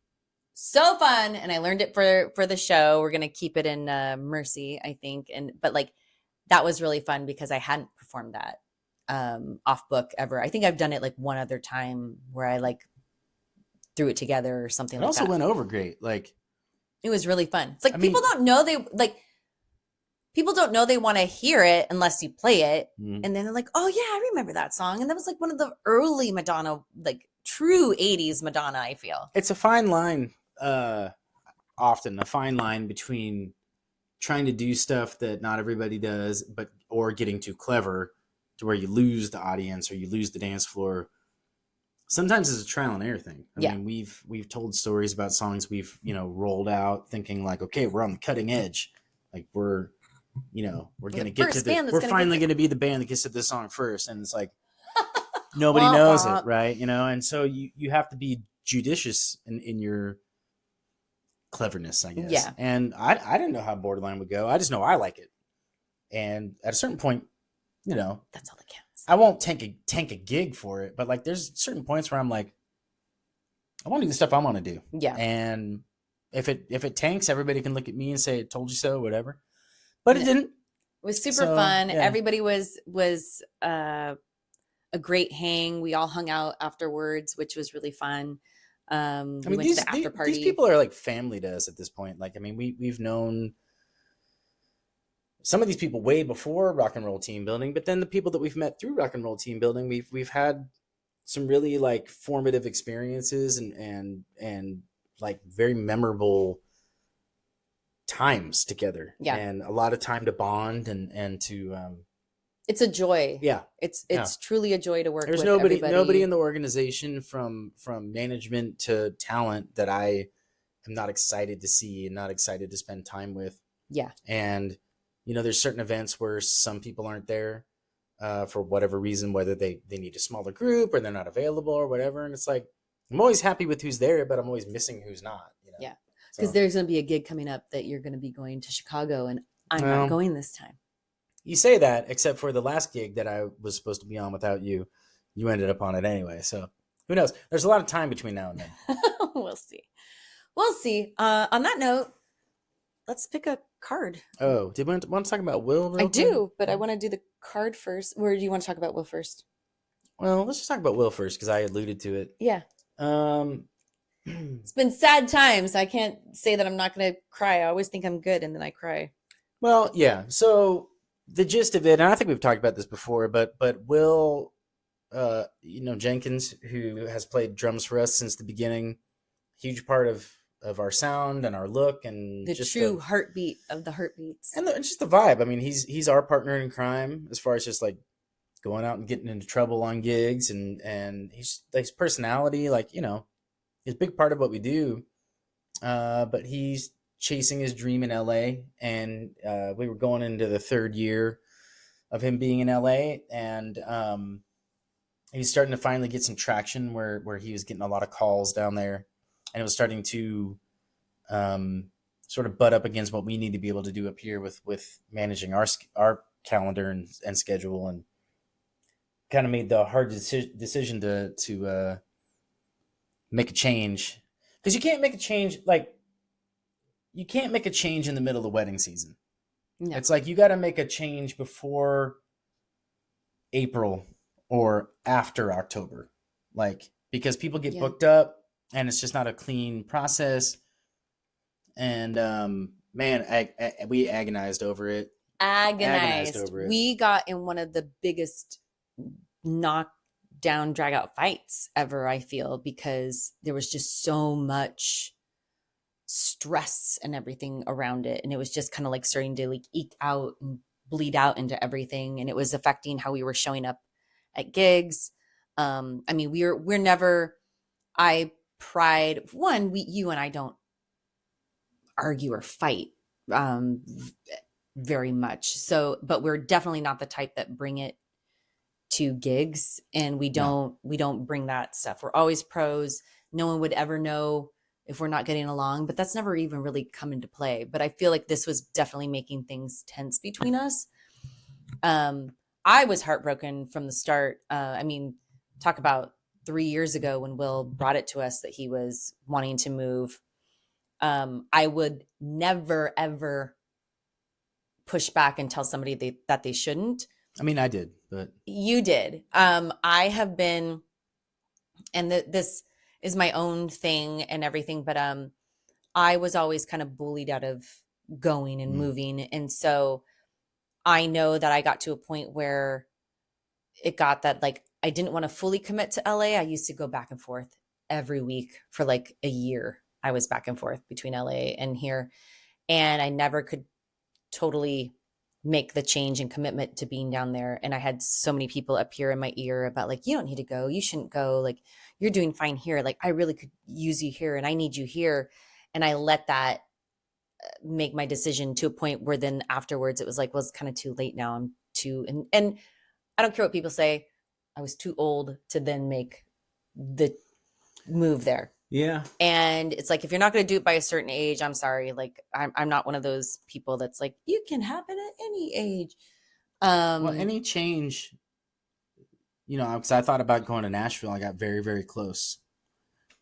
so fun. And I learned it for the show. We're gonna keep it in Mercy, I think. But like, that was really fun because I hadn't performed that off book ever. I think I've done it like one other time where I like threw it together or something it like also that. went over great. Like, It was really fun. It's like, I mean- people don't know people don't know they want to hear it unless you play it. mm, And then they're like, oh yeah, I remember that song. And that was like one of the early Madonna, like true 80s Madonna, I feel. it's a fine line, often a fine line between trying to do stuff that not everybody does, or getting too clever to where you lose the audience or you lose the dance floor. Sometimes it's a trial and error thing. I Yeah. mean, we've told stories about songs we've, you know, rolled out thinking like, okay, we're on the cutting edge. Like, we're we're The gonna get to first the band that's we're gonna get finally there. gonna be the band that gets to this song first, and it's like nobody Womp knows it, womp. right? And so you have to be judicious in your cleverness, I guess. Yeah. And I didn't know how Borderline would go. I just know I like it. And at a certain point, That's all that counts. I won't tank a gig for it, but like there's certain points where I'm like, I want to do the stuff I want to do. Yeah. And if it tanks, everybody can look at me and say, "Told you so," whatever. But it Yeah. didn't. It was super So, fun. yeah. Everybody was a great hang. We all hung out afterwards, which was really fun. I We mean, went to the after party. these people are like family to us at this point. Like, I mean, we've known some of these people way before Rock and Roll Team Building, but then the people that we've met through Rock and Roll Team Building, we've had some really like formative experiences and like very memorable times together. Yeah. And a lot of time to bond and to It's a joy. yeah. It's Yeah. truly a joy to work There's with nobody everybody. in the organization from management to talent that I am not excited to see and not excited to spend time with. Yeah. And there's certain events where some people aren't there for whatever reason, whether they need a smaller group or they're not available or whatever. And it's like, I'm always happy with who's there, but I'm always missing who's not. Yeah. So, Because there's going to be a gig coming up that you're going to be going to Chicago, and I'm Well, not going this time. you say that, except for the last gig that I was supposed to be on without you. You ended up on it anyway. So who knows? There's a lot of time between now and then. We'll see. We'll see. On that note, let's pick a card. Oh, did we want to talk about Will? Real I quick? do, but I want to do the card first. Where do you want to talk about Will first? Well, let's just talk about Will first because I alluded to it. Yeah. Um, It's been sad times. I can't say that I'm not going to cry. I always think I'm good, and then I cry. well, yeah. So the gist of it, and I think we've talked about this before, but Will, Jenkins, who has played drums for us since the beginning, huge part of our sound and our look and The just true heartbeat of the heartbeats. and just the vibe. I mean, he's our partner in crime as far as just like going out and getting into trouble on gigs, and he's like his personality, like is a big part of what we do. But he's chasing his dream in LA, and we were going into the third year of him being in LA, and he's starting to finally get some traction where he was getting a lot of calls down there, and it was starting to sort of butt up against what we need to be able to do up here with managing our calendar and schedule, and kind of made the hard decision to make a change, because you can't make a change in the middle of the wedding season. No. It's like you got to make a change before April or after October, like because people get Yeah. booked up and it's just not a clean process. And man, we agonized over it. Agonized over it. We got in one of the biggest knockdown, drag out fights ever, I feel, because there was just so much stress and everything around it. And it was just kind of like starting to like eke out and bleed out into everything. And it was affecting how we were showing up at gigs. I mean, we're never, you and I don't argue or fight very much. So, but we're definitely not the type that bring it to gigs, and we don't bring that stuff. We're always pros. No one would ever know if we're not getting along, but that's never even really come into play. But I feel like this was definitely making things tense between us. I was heartbroken from the start. I mean, talk about 3 years ago when Will brought it to us that he was wanting to move. I would never, ever push back and tell somebody that they shouldn't. I mean, I did, but You did. I have been, and this is my own thing and everything, but I was always kind of bullied out of going and moving. And so I know that I got to a point where it got that like I didn't want to fully commit to LA. I used to go back and forth every week for like a year. I was back and forth between LA and here, and I never could totally make the change and commitment to being down there. And I had so many people up here in my ear about like, you don't need to go. You shouldn't go. Like, you're doing fine here. Like, I really could use you here and I need you here. And I let that make my decision to a point where then afterwards it was like, well, it's kind of too late now. And I don't care what people say. I was too old to then make the move there. Yeah. And it's like, if you're not going to do it by a certain age, I'm sorry. Like, I'm not one of those people that's like, you can happen at any age. Well, any change, because I thought about going to Nashville. I got very, very close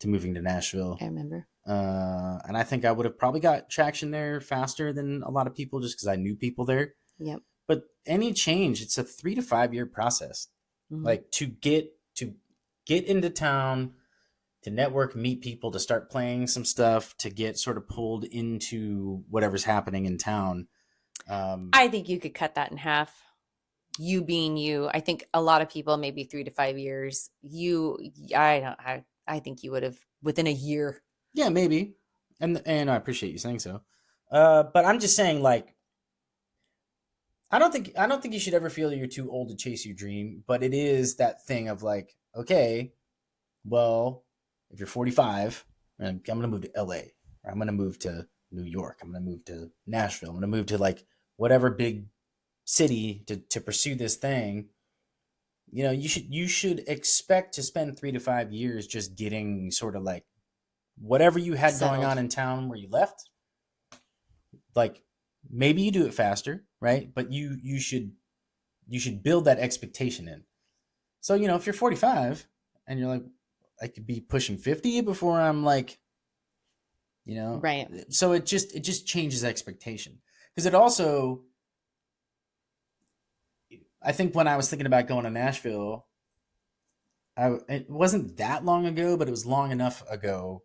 to moving to Nashville. I remember. And I think I would have probably got traction there faster than a lot of people just because I knew people there. Yep. But any change, it's a 3 to 5 year process. Mhm. Like to get into town, to network, meet people, to start playing some stuff, to get sort of pulled into whatever's happening in town. I think you could cut that in half. You being you, I think a lot of people, maybe 3 to 5 years. I think you would have within a year. Yeah, maybe. And I appreciate you saying so. But I'm just saying, like, I don't think you should ever feel that you're too old to chase your dream, but it is that thing of like, okay, well, if you're 45, I'm going to move to LA, or I'm going to move to New York, I'm going to move to Nashville, I'm going to move to like whatever big city to pursue this thing. You should expect to spend 3 to 5 years just getting sort of like whatever you had Settled. going on in town where you left. Like, maybe you do it faster, right? But you should build that expectation in. So, if you're 45 and you're like, I could be pushing 50 before I'm like, Right. So it just changes expectation. Because it also, I think when I was thinking about going to Nashville, it wasn't that long ago, but it was long enough ago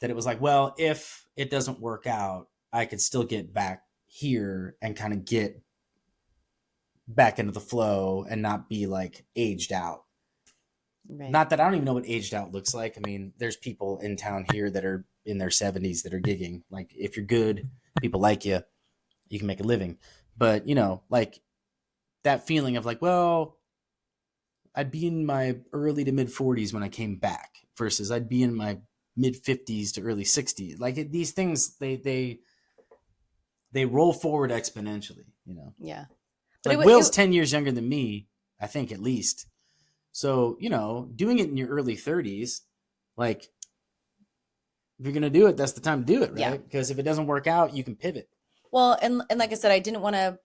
that it was like, well, if it doesn't work out, I could still get back here and kind of get back into the flow and not be like aged out. Right. Not that I don't even know what aged out looks like. I mean, there's people in town here that are in their 70s that are gigging. Like, if you're good, people like you can make a living. But, like that feeling of like, well, I'd be in my early to mid 40s when I came back versus I'd be in my mid 50s to early 60s. Like, these things, they roll forward exponentially, Yeah. Like, Will's 10 years younger than me, I think, at least. So, doing it in your early 30s, like, if you're going to do it, that's the time to do it, right? Yeah. Because if it doesn't work out, you can pivot. Well, and like I said, I didn't want to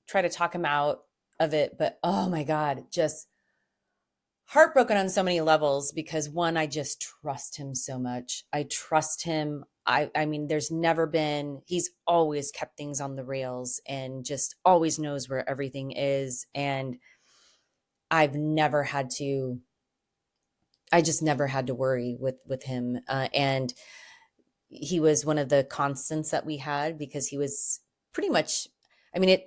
try to talk him out of it, but oh my God, just heartbroken on so many levels because one, I just trust him so much. I trust him. I mean, he's always kept things on the rails and just always knows where everything is. And I just never had to worry with him. And he was one of the constants that we had because he was pretty much, I mean,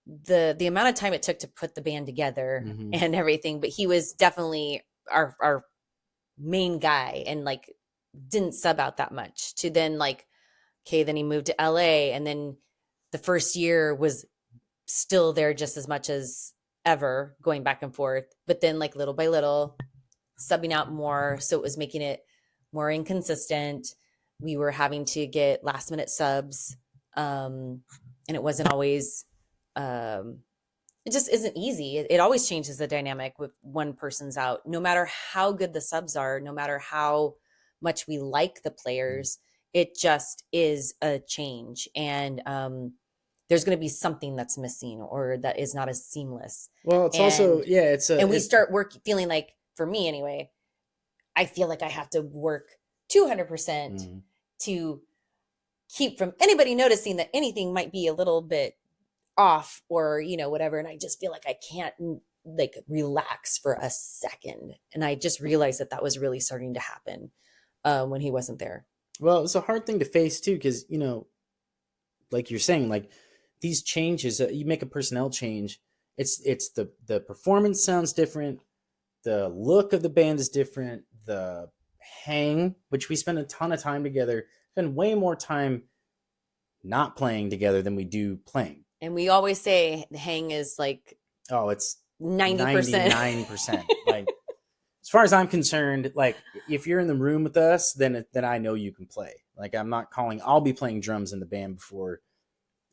the amount of time it took to put the band together and everything, but he was definitely our main guy and like didn't sub out that much to then like, okay, then he moved to LA and then the first year was still there just as much as ever going back and forth, but then like little by little subbing out more. So it was making it more inconsistent. We were having to get last minute subs. And it wasn't always, it just isn't easy. It always changes the dynamic with one person's out, no matter how good the subs are, no matter how much we like the players, it just is a change. And, there's going to be something that's missing or that is not as seamless. Well, it's also, yeah, and we start feeling like, for me anyway, I feel like I have to work 200% to keep from anybody noticing that anything might be a little bit off or, whatever. And I just feel like I can't like relax for a second. And I just realized that was really starting to happen when he wasn't there. Well, it's a hard thing to face too, because, like you're saying, like these changes, you make a personnel change. It's the performance sounds different. The look of the band is different. The hang, which we spend a ton of time together, spend way more time not playing together than we do playing. And we always say the hang is like, it's 90%. 99%. Like, as far as I'm concerned, like if you're in the room with us, then I know you can play. Like I'll be playing drums in the band before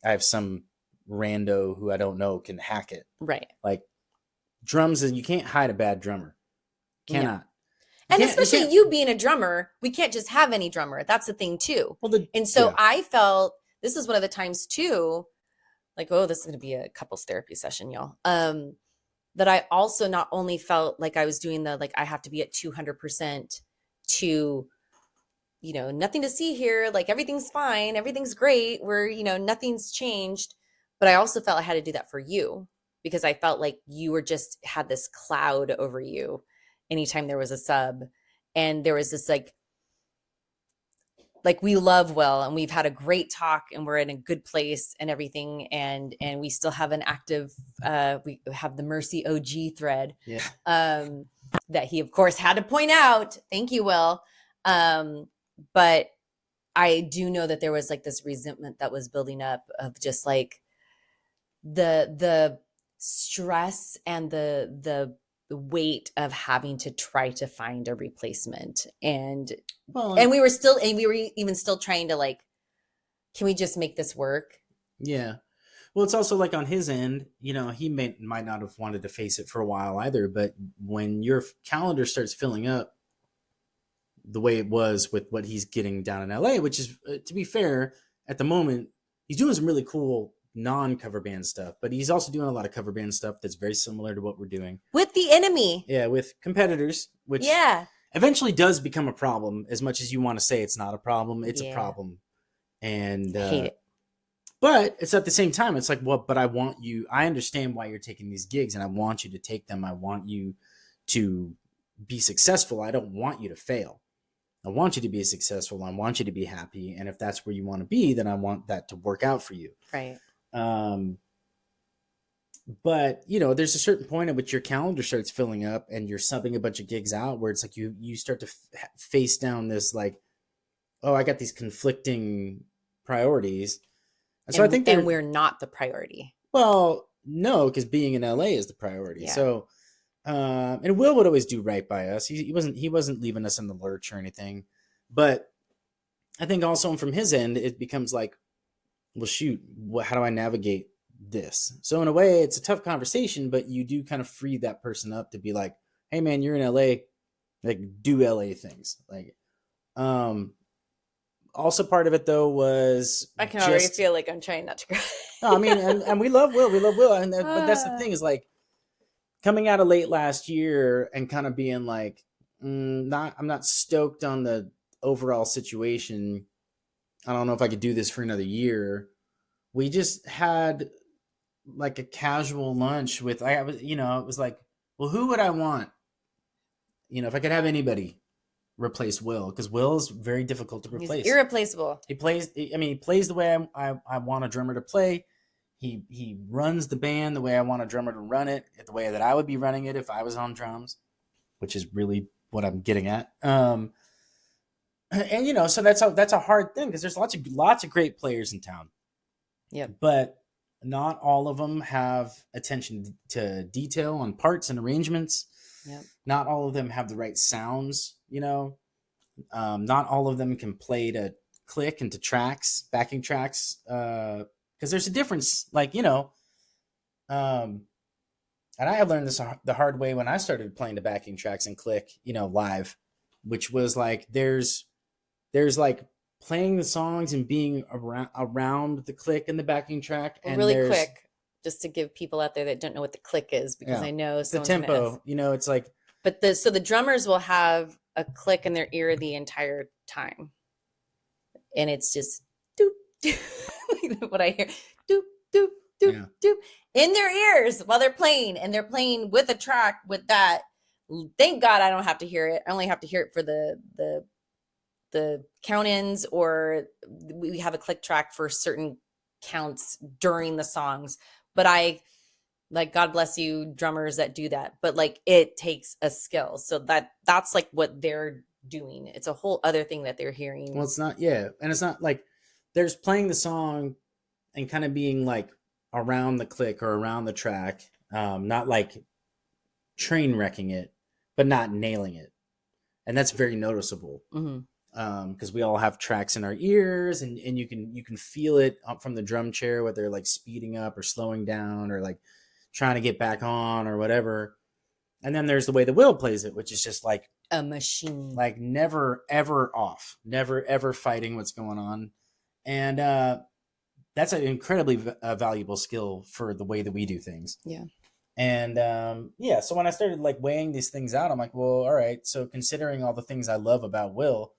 I have some rando who I don't know can hack it. Right. Like drums, you can't hide a bad drummer. Cannot. And You especially can't- you being a drummer, we can't just have any drummer. That's the thing too. Well, And so yeah. I felt this is one of the times too, like, oh, this is going to be a couples therapy session, y'all. That I also not only felt like I was doing the, like, I have to be at 200% to, nothing to see here. Like everything's fine. Everything's great. We're, nothing's changed. But I also felt I had to do that for you because I felt like you were just had this cloud over you anytime there was a sub. And there was this like we love Will and we've had a great talk and we're in a good place and everything. And we still have an active, we have the Mercy OG thread. Yeah. That he of course had to point out. Thank you, Will. But I do know that there was like this resentment that was building up of just like the stress and the weight of having to try to find a replacement. And we were even still trying to like, can we just make this work? Yeah. Well, it's also like on his end, he might not have wanted to face it for a while either. But when your calendar starts filling up the way it was with what he's getting down in LA, which is, to be fair, at the moment, he's doing some really cool non-cover band stuff, but he's also doing a lot of cover band stuff that's very similar to what we're doing. With the enemy. Yeah, with competitors, which eventually does become a problem. As much as you want to say it's not a problem, it's a problem. And hate it. But it's at the same time, it's like, well, but I understand why you're taking these gigs and I want you to take them. I want you to be successful. I don't want you to fail. I want you to be successful. I want you to be happy. And if that's where you want to be, then I want that to work out for you. Right. But there's a certain point at which your calendar starts filling up and you're subbing a bunch of gigs out where it's like you start to face down this like, oh, I got these conflicting priorities. And so I think we're not the priority. Well, no, because being in LA is the priority. Yeah. So, and Will would always do right by us. He wasn't leaving us in the lurch or anything. But I think also from his end, it becomes like, well, shoot, how do I navigate this? So in a way, it's a tough conversation, but you do kind of free that person up to be like, hey man, you're in LA, like do LA things. Like, also part of it though was I can already feel like I'm trying not to cry. No, I mean, and we love Will, but that's the thing is like coming out of late last year and kind of being like, I'm not stoked on the overall situation. I don't know if I could do this for another year. We just had like a casual lunch with, it was like, well, who would I want? If I could have anybody replace Will, because Will is very difficult to replace. He's irreplaceable. He plays the way I want a drummer to play. He runs the band the way I want a drummer to run it, the way that I would be running it if I was on drums, which is really what I'm getting at. And so that's a hard thing because there's lots of great players in town. Yeah. But not all of them have attention to detail on parts and arrangements. Yeah. Not Not all of them have the right sounds, not all of them can play to click and to tracks, backing tracks, because there's a difference, and I have learned this the hard way when I started playing the backing tracks and click, live, which was like, there's like playing the songs and being around the click and the backing track. And really quick, just to give people out there that don't know what the click is, because I know the tempo, it's like, but the drummers will have a click in their ear the entire time. And it's just doop, doop, what I hear, doop, doop, doop, doop, in their ears while they're playing. And they're playing with a track with that. Thank God I don't have to hear it. I only have to hear it for the count-ins, or we have a click track for certain counts during the songs. But God bless you drummers that do that. But it takes a skill. So that's like what they're doing. It's a whole other thing that they're hearing. Well, it's not, and it's not like there's playing the song and kind of being like around the click or around the track, not like train wrecking it, but not nailing it. And that's very noticeable. Mm-hmm. because we all have tracks in our ears, and you can feel it up from the drum chair, whether they're like speeding up or slowing down or like trying to get back on or whatever. And then there's the way the Will plays it, which is just like A machine. like never ever off, never ever fighting what's going on. And that's an incredibly valuable skill for the way that we do things. Yeah. And yeah, so when I started like weighing these things out, I'm like, well, all right, so considering all the things I love about Will,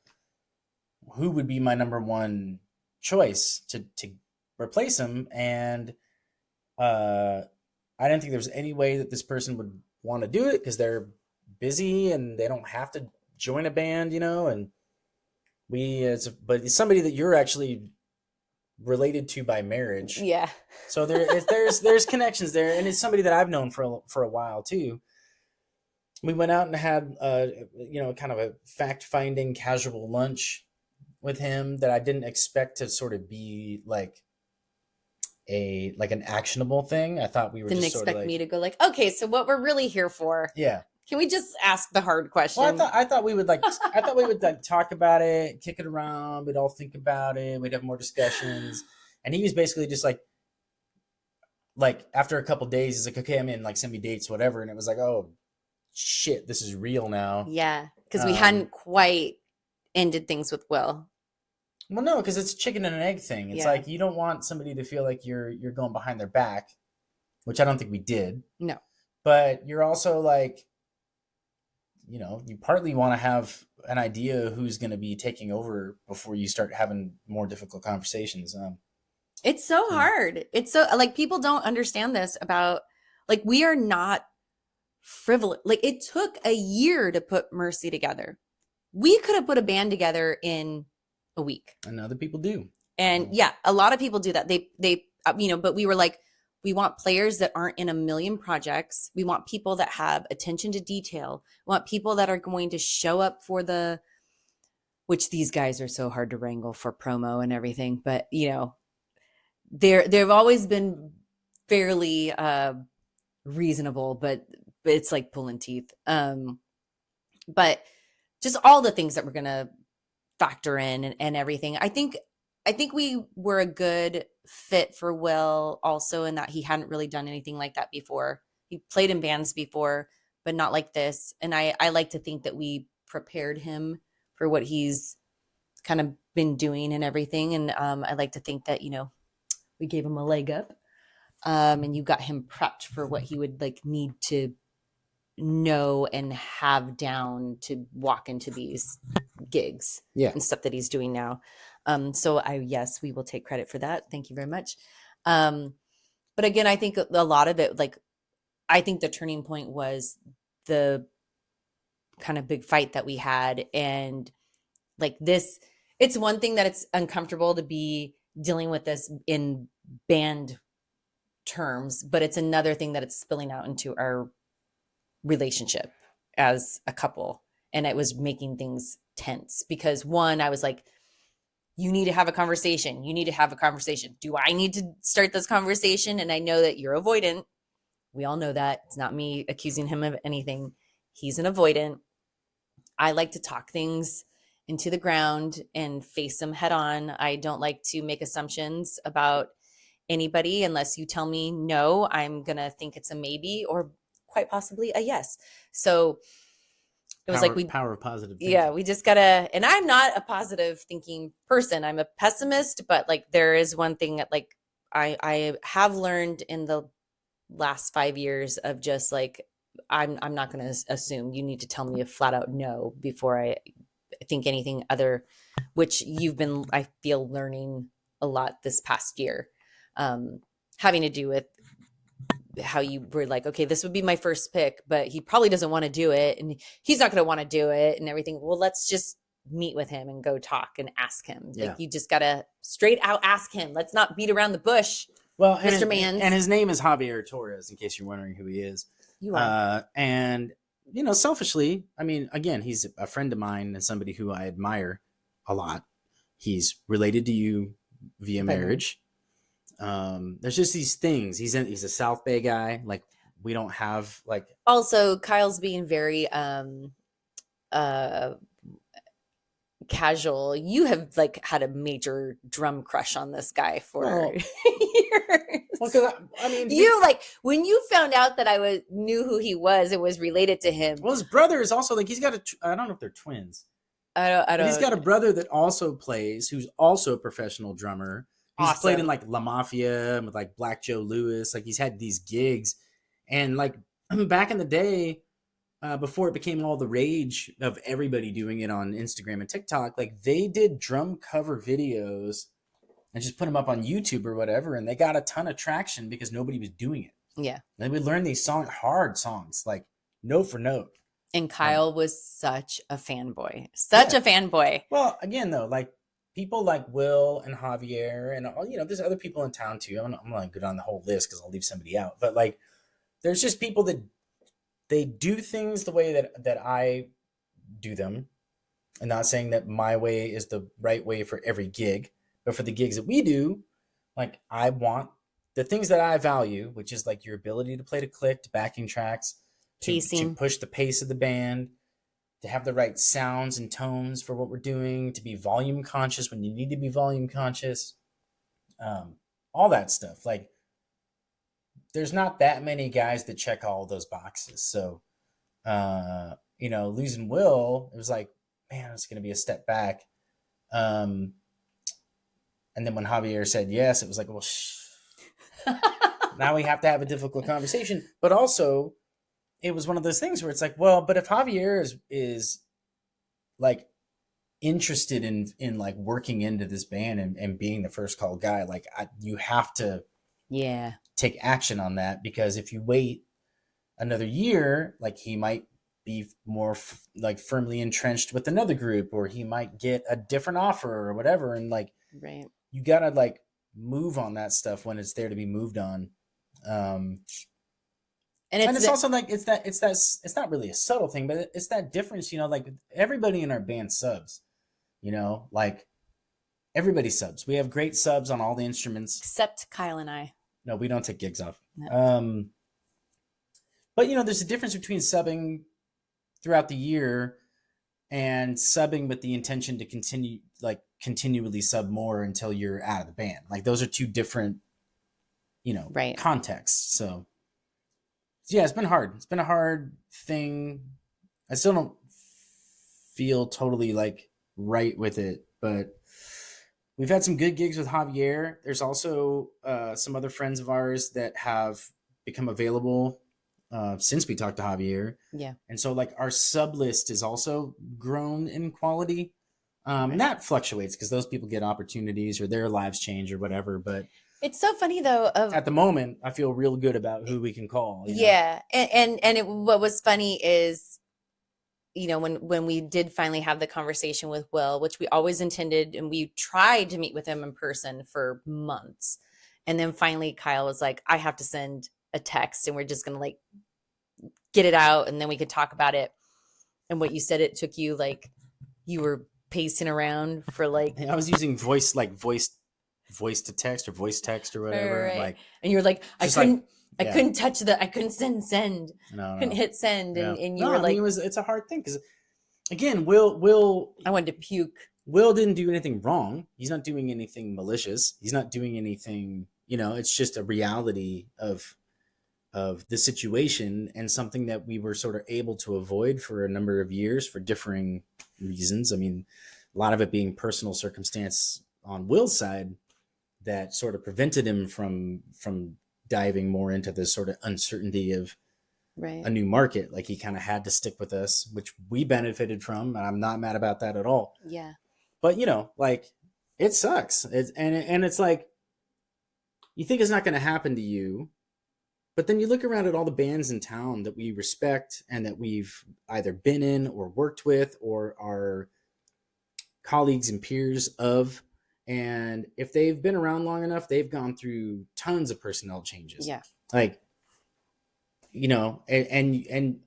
who would be my number one choice to replace him? And I didn't think there was any way that this person would want to do it because they're busy and they don't have to join a band, you know. And but it's somebody that you're actually related to by marriage. Yeah. So there's connections there, and it's somebody that I've known for a while too. We went out and had kind of a fact-finding casual lunch with him that I didn't expect to sort of be like an actionable thing. I thought we were Didn't just sort of expect like, me to go like, okay, so what we're really here for? yeah. Can we just ask the hard question? Well, I thought we would like talk about it, kick it around, we'd all think about it, we'd have more discussions. And he was basically just like after a couple days, he's like, okay, I'm in, like send me dates, whatever. And it was like, oh shit, this is real now. Yeah, because we hadn't quite ended things with Will. Well, no, because it's a chicken and an egg thing. It's Yeah. like you don't want somebody to feel like you're going behind their back, which I don't think we did. No. But you're also like, you partly want to have an idea who's going to be taking over before you start having more difficult conversations. It's so hard. It's so like people don't understand this about like we are not frivolous. Like it took a year to put Mercy together. We could have put a band together in a week. And other people do. And yeah, a lot of people do that. They but we were like, we want players that aren't in a million projects. We want people that have attention to detail. We want people that are going to show up for which these guys are so hard to wrangle for promo and everything. But they've always been fairly reasonable, but it's like pulling teeth. But just all the things that we're gonna factor in and everything. I think we were a good fit for Will also in that he hadn't really done anything like that before. He played in bands before, but not like this. And I like to think that we prepared him for what he's kind of been doing and everything. And I like to think that, we gave him a leg up and you got him prepped for what he would like need to know and have down to walk into these gigs and stuff that he's doing now. So yes, we will take credit for that. Thank you very much. But again, I think a lot of it, like, I think the turning point was the kind of big fight that we had. And like this, it's one thing that it's uncomfortable to be dealing with this in band terms, but it's another thing that it's spilling out into our relationship as a couple. And it was making things tense because one, I was like, you need to have a conversation. You need to have a conversation. Do I need to start this conversation? And I know that you're avoidant. We all know that. It's not me accusing him of anything. He's an avoidant. I like to talk things into the ground and face them head on. I don't like to make assumptions about anybody unless you tell me no. I'm going to think it's a maybe or quite possibly a yes. So it was power of positive thinking. Yeah, we just gotta, and I'm not a positive thinking person. I'm a pessimist, but like there is one thing that like I have learned in the last 5 years of just like, I'm not going to assume. You need to tell me a flat out no before I think anything other, which you've been, I feel, learning a lot this past year, having to do with how you were like, okay, this would be my first pick, but he probably doesn't want to do it. And he's not going to want to do it and everything. Well, let's just meet with him and go talk and ask him. Yeah. Like you just got to straight out ask him. Let's not beat around the bush. Well, Mr. Manz. And his name is Javier Torres, in case you're wondering who he is. You are. And, selfishly, I mean, again, he's a friend of mine and somebody who I admire a lot. He's related to you via marriage. There's just these things. He's a South Bay guy. Like we don't have like. Also, Kyle's being very casual, you have like had a major drum crush on this guy for Well, years. well, because I mean, You like when you found out that knew who he was, it was related to him. well, his brother is also like he's got I don't know if they're twins, I but he's got a don't. brother that also plays, who's also a professional drummer. He's played in Awesome. like La Mafia with like Black Joe Lewis. Like he's had these gigs, and like back in the day, before it became all the rage of everybody doing it on Instagram and TikTok, like they did drum cover videos and just put them up on YouTube or whatever, and they got a ton of traction because nobody was doing it. Yeah. And we learned these hard songs, like note for note. And Kyle was such a fanboy, such Yeah. a fanboy. Well, again though, like people like Will and Javier, and there's other people in town too. I'm not gonna go down the whole list because I'll leave somebody out. But like, there's just people that they do things the way that I do them. I'm not saying that my way is the right way for every gig, but for the gigs that we do, like I want the things that I value, which is like your ability to play to click, to backing tracks, to Pacing. push the pace of the band, to have the right sounds and tones for what we're doing, to be volume conscious when you need to be volume conscious, all that stuff. Like, there's not that many guys that check all those boxes. So, losing Will, it was like, man, it's going to be a step back. And then when Javier said yes, it was like, well, now we have to have a difficult conversation. But also, it was one of those things where it's like, well, but if Javier is like interested in like working into this band and being the first call guy, like you have to take action on that, because if you wait another year, like he might be more like firmly entrenched with another group, or he might get a different offer or whatever, and like Right. you gotta like move on that stuff when it's there to be moved on. And it's also like it's not really a subtle thing, but it's that difference, like everybody in our band subs, like everybody subs. We have great subs on all the instruments except Kyle and I. No, we don't take gigs off. No. But there's a difference between subbing throughout the year and subbing with the intention to continually sub more until you're out of the band. Like those are two different, right. contexts. So yeah, it's been hard. It's been a hard thing. I still don't feel totally like right with it, but we've had some good gigs with Javier. There's also some other friends of ours that have become available since we talked to Javier. Yeah. And so like our sub list is also grown in quality. And that fluctuates because those people get opportunities or their lives change or whatever. But it's so funny though. At the moment, I feel real good about who we can call. Yeah. And what was funny is, when we did finally have the conversation with Will, which we always intended, and we tried to meet with him in person for months. And then finally Kyle was like, I have to send a text and we're just going to like get it out. And then we could talk about it. And what you said, it took you like, you were pacing around for like, I was using voice to text or voice text or whatever. Right. Like, and you were like, I couldn't touch I couldn't send. No. Couldn't hit send. Yeah. And you were like, it's a hard thing. Cause again, Will, I wanted to puke. Will didn't do anything wrong. He's not doing anything malicious. He's not doing anything, it's just a reality of the situation and something that we were sort of able to avoid for a number of years for differing reasons. I mean, a lot of it being personal circumstance on Will's side that sort of prevented him from diving more into this sort of uncertainty of a new market. Like he kind of had to stick with us, which we benefited from. And I'm not mad about that at all. Yeah. But like it sucks. It's like, you think it's not going to happen to you, but then you look around at all the bands in town that we respect and that we've either been in or worked with or are colleagues and peers of. And if they've been around long enough, they've gone through tons of personnel changes. Yeah. Like, and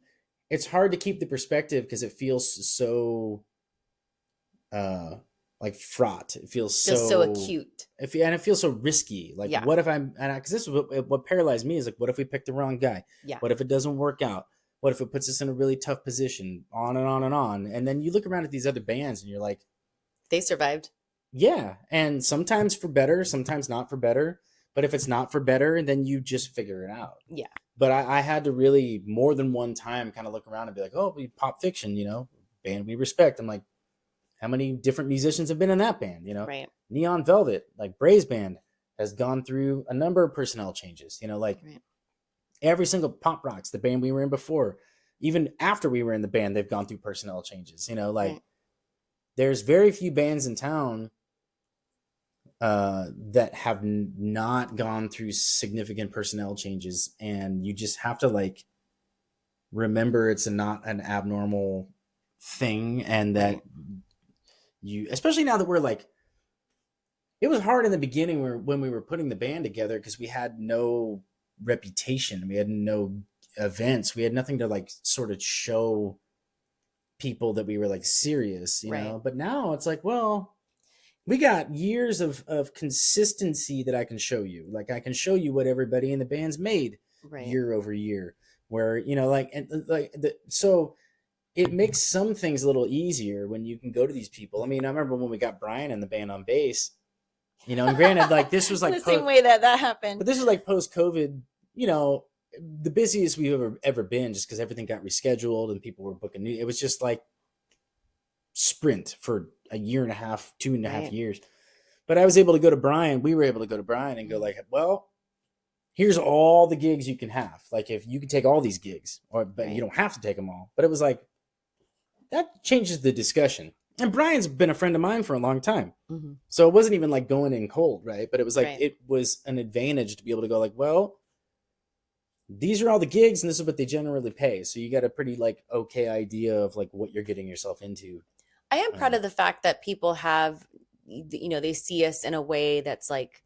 it's hard to keep the perspective because it feels so like fraught. It feels so acute. And it feels so risky. Like, what if because this is what paralyzed me is like, what if we pick the wrong guy? Yeah. What if it doesn't work out? What if it puts us in a really tough position? On and on and on. And then you look around at these other bands and you're like, They survived. Yeah, and sometimes for better, sometimes not for better. But if it's not for better, then you just figure it out. Yeah. But I had to really more than one time kind of look around and be like, oh, we Pop Fiction, band we respect. I'm like, how many different musicians have been in that band? Right. Neon Velvet, like Bray's band, has gone through a number of personnel changes. Like Right. every single Pop Rocks, the band we were in before, even after we were in the band, they've gone through personnel changes. Like Right. there's very few bands in town that have not gone through significant personnel changes, and you just have to like remember it's not an abnormal thing, and that Right. you, especially now that we're like, it was hard in the beginning when we were putting the band together because we had no reputation, we had no events, we had nothing to like sort of show people that we were like serious, Right. But now it's like, well, we got years of consistency that I can show you. Like I can show you what everybody in the band's made Right. year over year, where like, and like so it makes some things a little easier when you can go to these people. I mean, I remember when we got Brian in the band on bass, and granted, like this was like the same way that happened. but this was like post COVID, the busiest we've ever been, just because everything got rescheduled and people were booking new. It was just like sprint for a year and a half, 2.5 Right. years. But I was able to go to Brian. We were able to go to Brian and go like, well, here's all the gigs you can have. Like if you can take all these gigs, but Right. you don't have to take them all. But it was like, that changes the discussion. And Brian's been a friend of mine for a long time. Mm-hmm. So it wasn't even like going in cold, right? But it was like, Right. it was an advantage to be able to go like, well, these are all the gigs and this is what they generally pay. So you got a pretty like okay idea of like what you're getting yourself into. I am proud of the fact that people have, they see us in a way that's like,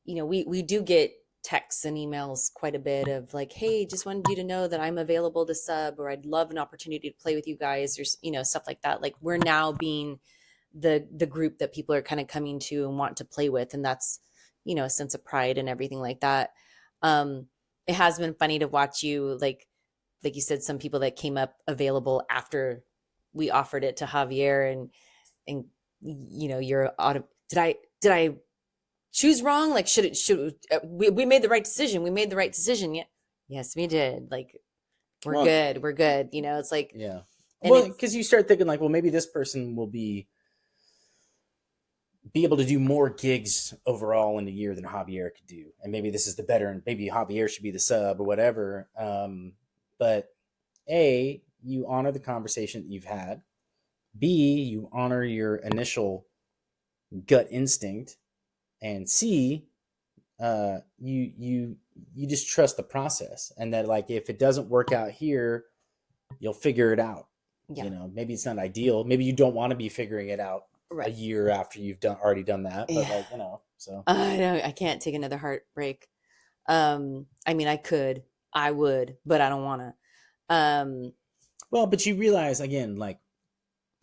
we do get texts and emails quite a bit of like, hey, just wanted you to know that I'm available to sub, or I'd love an opportunity to play with you guys, or stuff like that. Like we're now being the group that people are kind of coming to and want to play with, and that's a sense of pride and everything like that. It has been funny to watch you, like you said, some people that came up available after we offered it to Javier, and you're did I choose wrong? Like, should we made the right decision? We made the right decision. Yeah. Yes, we did. Like, we're Well, good. We're good. It's like, yeah. and Well, it's, because you start thinking like, well, maybe this person will be able to do more gigs overall in a year than Javier could do, and maybe this is the better, and maybe Javier should be the sub or whatever. But A, you honor the conversation that you've had. B, you honor your initial gut instinct, and C, you just trust the process, and that like if it doesn't work out here, you'll figure it out. yeah, Maybe it's not ideal. Maybe you don't want to be figuring it out a right. year after you've already done that. But Yeah. like so I can't take another heartbreak. I mean, I would, but I don't want to. well, but you realize again, like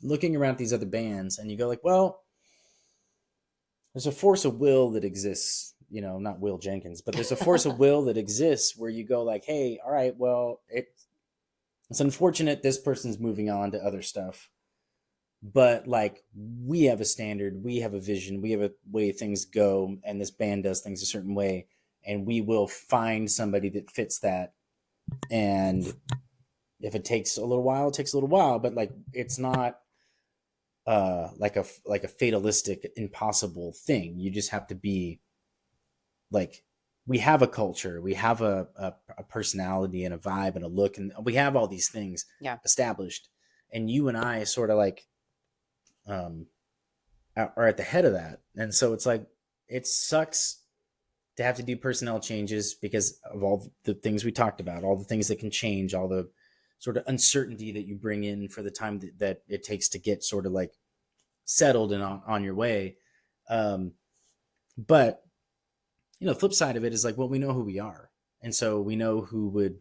looking around at these other bands, and you go like, well, there's a force of will that exists. Not Will Jenkins, but there's a force of will that exists where you go like, hey, all right, well, it's unfortunate this person's moving on to other stuff, but like we have a standard, we have a vision, we have a way things go, and this band does things a certain way, and we will find somebody that fits that. And if it takes a little while, it takes a little while, but like it's not like a fatalistic impossible thing. You just have to be like, we have a culture, we have a personality and a vibe and a look, and we have all these things established, and you and I sort of like are at the head of that. And so it's like, it sucks to have to do personnel changes because of all the things we talked about, all the things that can change, all the sort of uncertainty that you bring in for the time that it takes to get sort of like settled and on your way. But the flip side of it is like, well, we know who we are. And so we know who would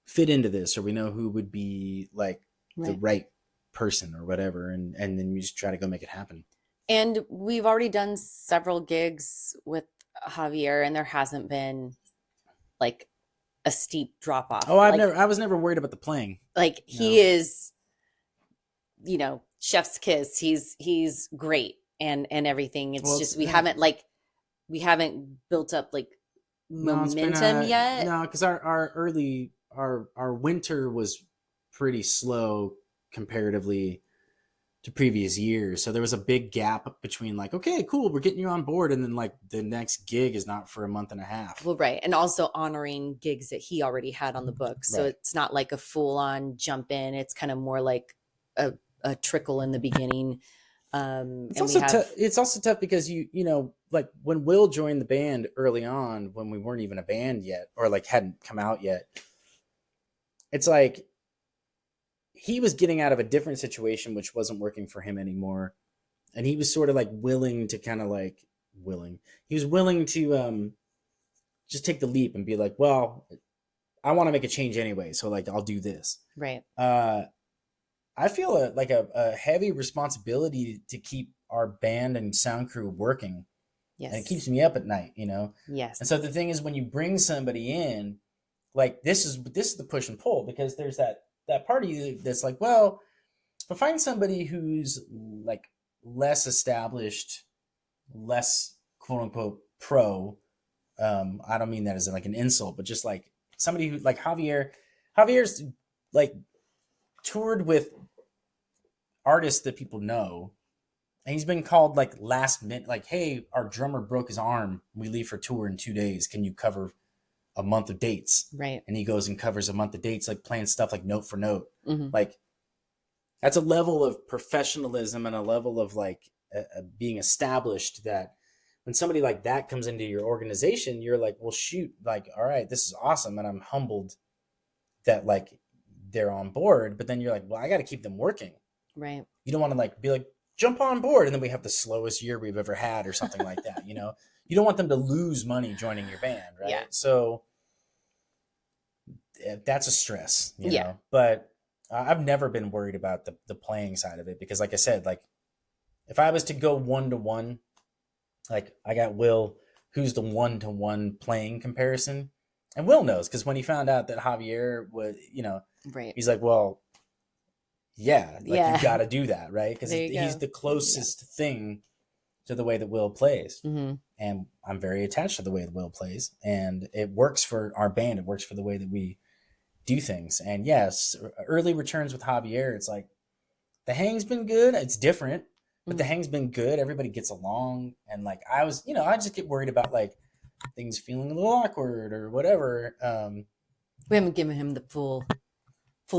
fit into this, or we know who would be like the right person or whatever. And then you just try to go make it happen. And we've already done several gigs with Javier, and there hasn't been like a steep drop off. Oh, I was never worried about the playing. Like he is chef's kiss. He's great and everything. It's Well, just we haven't built up like no, it's been momentum yet. no, because our winter was pretty slow comparatively to previous years. So there was a big gap between like, okay, cool, we're getting you on board, and then like the next gig is not for a month and a half. Well, right. And also honoring gigs that he already had on the books. So Right. it's not like a full on jump in. It's kind of more like a trickle in the beginning. It's and we also have, it's also tough because you know, like when Will joined the band early on, when we weren't even a band yet, or like hadn't come out yet, it's like he was getting out of a different situation which wasn't working for him anymore, and he was sort of like willing to kind of like he was willing to just take the leap and be like, well, I want to make a change anyway, so like I'll do this. right. I feel a heavy responsibility to keep our band and sound crew working, and it Yes. keeps me up at night, you know. Yes. And so the thing is, when you bring somebody in, like this is the push and pull, because there's that part of you that's like, well, if I find somebody who's like less established, less quote unquote pro, I don't mean that as like an insult, but just like somebody who like Javier's like toured with artists that people know, and he's been called like last minute, like, hey, our drummer broke his arm, we leave for tour in 2 days, can you cover a month of dates? Right. And he goes and covers a month of dates, like playing stuff like note for note. Mhm. Like that's a level of professionalism and a level of like being established, that when somebody like that comes into your organization, you're like, well, shoot, like, all right, this is awesome, and I'm humbled that like they're on board. But then you're like, well, I got to keep them working. Right. You don't want to like be like, jump on board, and then we have the slowest year we've ever had or something like that, you know. You don't want them to lose money joining your band, right? Yeah. So that's a stress, you Yeah. know. But I've never been worried about the playing side of it, because like I said, like if I was to go 1-to-1, like I got Will, who's the 1-to-1 playing comparison, and Will knows, because when he found out that Javier was, you know, Right. he's like, well, yeah, like Yeah. you got to do that, right? Because There you he's go. the closest thing to the way that Will plays, Hmm. and I'm very attached to the way that Will plays, and it works for our band. It works for the way that we do things. And yes, early returns with Javier, it's like the hang's been good. It's different, but the Mhm. hang's been good. Everybody gets along, and like I was, you know, I just get worried about like things feeling a little awkward or whatever. We haven't given him the full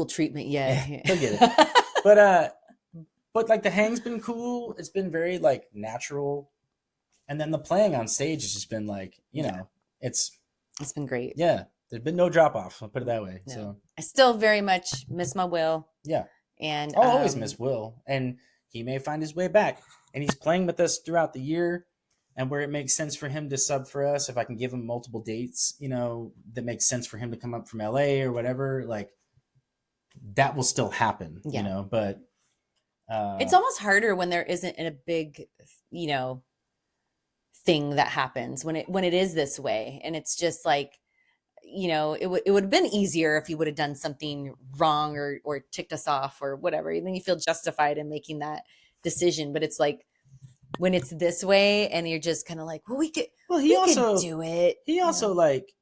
treatment yet. Yeah, he'll get but like the hang's been cool. It's been very like natural, and then the playing on stage has just been like, you know, it's It's been great. yeah. There's been no drop off. I'll put it that way. No. So I still very much miss my Will, yeah, and I'll always miss Will, and he may find his way back. And he's playing with us throughout the year, and where it makes sense for him to sub for us, if I can give him multiple dates, you know, that makes sense for him to come up from LA or whatever, like that will still happen, Yeah. you know. But it's almost harder when there isn't a big, thing that happens when it is this way, and it's just like, it would have been easier if you would have done something wrong or ticked us off or whatever, and then you feel justified in making that decision. But it's like when it's this way, and you're just kind of like, well, we could do it. he also like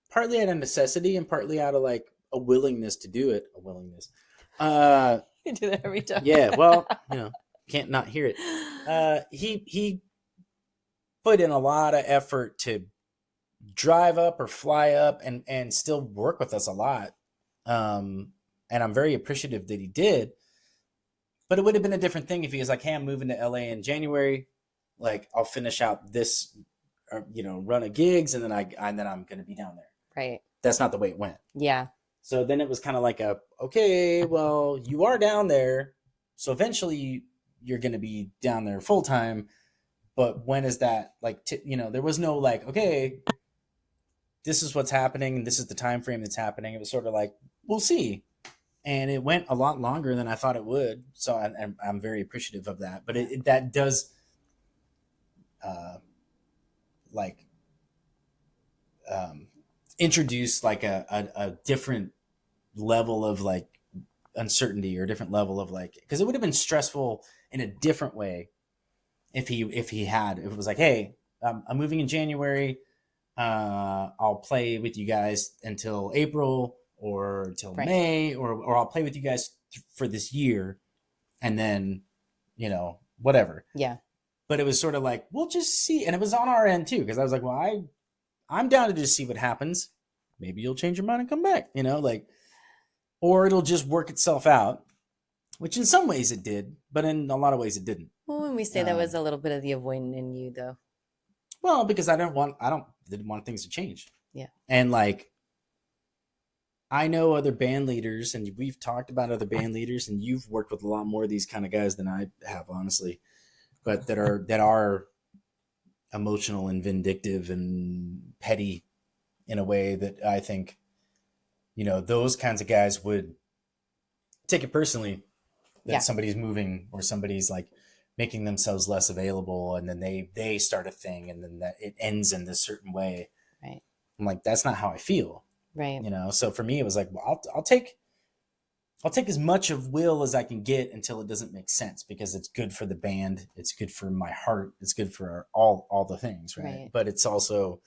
partly out of necessity and partly out of like a willingness to do it, You do that every time. yeah, well, you know, can't not hear it. He put in a lot of effort to drive up or fly up and still work with us a lot. And I'm very appreciative that he did. But it would have been a different thing if he was like, hey, I'm moving to LA in January. Like, I'll finish out this, run of gigs, and then I'm going to be down there. Right. That's not the way it went. Yeah. So then it was kind of like okay, well, you are down there, so eventually you're going to be down there full time. But when is that? Like, there was no like, okay, this is what's happening, and this is the time frame that's happening. It was sort of like, we'll see. And it went a lot longer than I thought it would. So I'm very appreciative of that. But that does, introduce like a different level of like uncertainty or a different level of like, because it would have been stressful in a different way if it was like, hey, I'm moving in January. I'll play with you guys until April or until Right. May, or I'll play with you guys for this year, and then, whatever. Yeah. But it was sort of like, we'll just see. And it was on our end too, because I was like, well, I'm down to just see what happens. Maybe you'll change your mind and come back, or it'll just work itself out, which in some ways it did, but in a lot of ways it didn't. Well, when we say that was a little bit of the avoidant in you, though. Well, because I didn't want things to change. Yeah. And like, I know other band leaders, and we've talked about other band leaders, and you've worked with a lot more of these kind of guys than I have, honestly, but that are emotional and vindictive and petty in a way that I think, those kinds of guys would take it personally that somebody's moving or somebody's like making themselves less available, and then they start a thing, and then that it ends in this certain way. Right. I'm like, that's not how I feel. Right. So for me, it was like, well, I'll take as much of Will as I can get until it doesn't make sense, because it's good for the band, it's good for my heart, it's good for all the things, right? But it's also,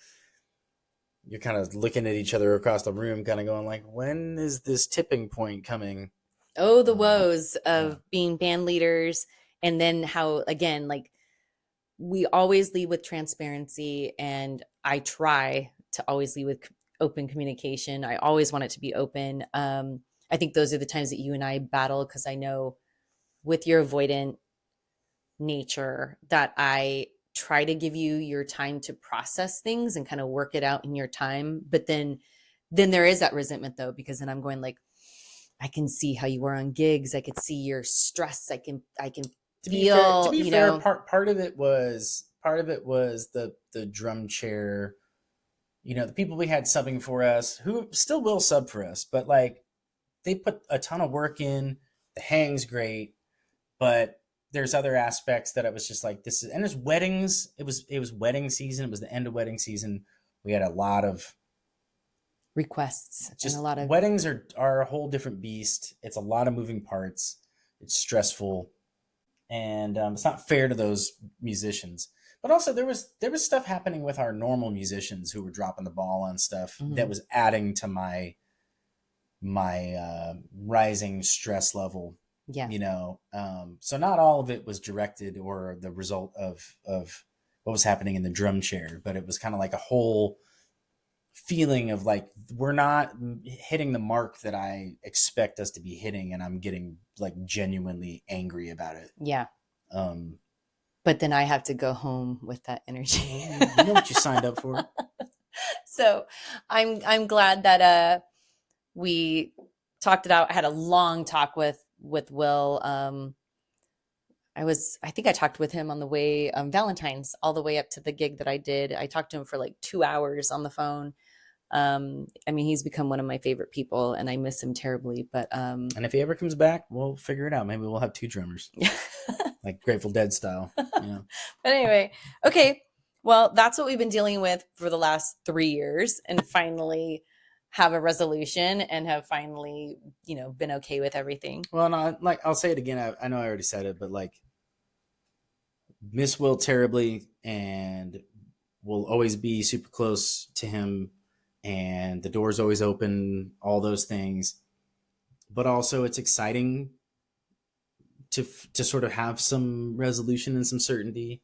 you're kind of looking at each other across the room, kind of going like, when is this tipping point coming? Oh, the woes of being band leaders, and then how, again, like, we always lead with transparency, and I try to always lead with open communication. I always want it to be open. I think those are the times that you and I battle, because I know with your avoidant nature that I try to give you your time to process things and kind of work it out in your time. But then there is that resentment, though, because then I'm going like, I can see how you were on gigs. I could see your stress. I can feel, to be fair, part of it was the drum chair, the people we had subbing for us, who still will sub for us, but like, they put a ton of work in. The hang's great, but there's other aspects that I was just like, this is, and there's weddings. It was wedding season. It was the end of wedding season. We had a lot of requests, just and a lot of weddings are a whole different beast. It's a lot of moving parts. It's stressful, and it's not fair to those musicians. But also there was stuff happening with our normal musicians who were dropping the ball on stuff that was adding to my rising stress level. Yeah. So not all of it was directed or the result of what was happening in the drum chair, but it was kind of like a whole feeling of like, we're not hitting the mark that I expect us to be hitting, and I'm getting like genuinely angry about it. Yeah. But then I have to go home with that energy. You know what you signed up for. So I'm glad that we talked it out. I had a long talk with Will. I think I talked with him on the way, Valentine's, all the way up to the gig that I did. I talked to him for like 2 hours on the phone. He's become one of my favorite people, and I miss him terribly, but and if he ever comes back, we'll figure it out. Maybe we'll have 2 drummers. Like Grateful Dead style. But anyway, okay. Well, that's what we've been dealing with for the last 3 years, and finally have a resolution, and have finally, been okay with everything. Well, no, like, I'll say it again. I know I already said it, but like, miss Will terribly, and we'll always be super close to him, and the door's always open, all those things. But also it's exciting to sort of have some resolution and some certainty.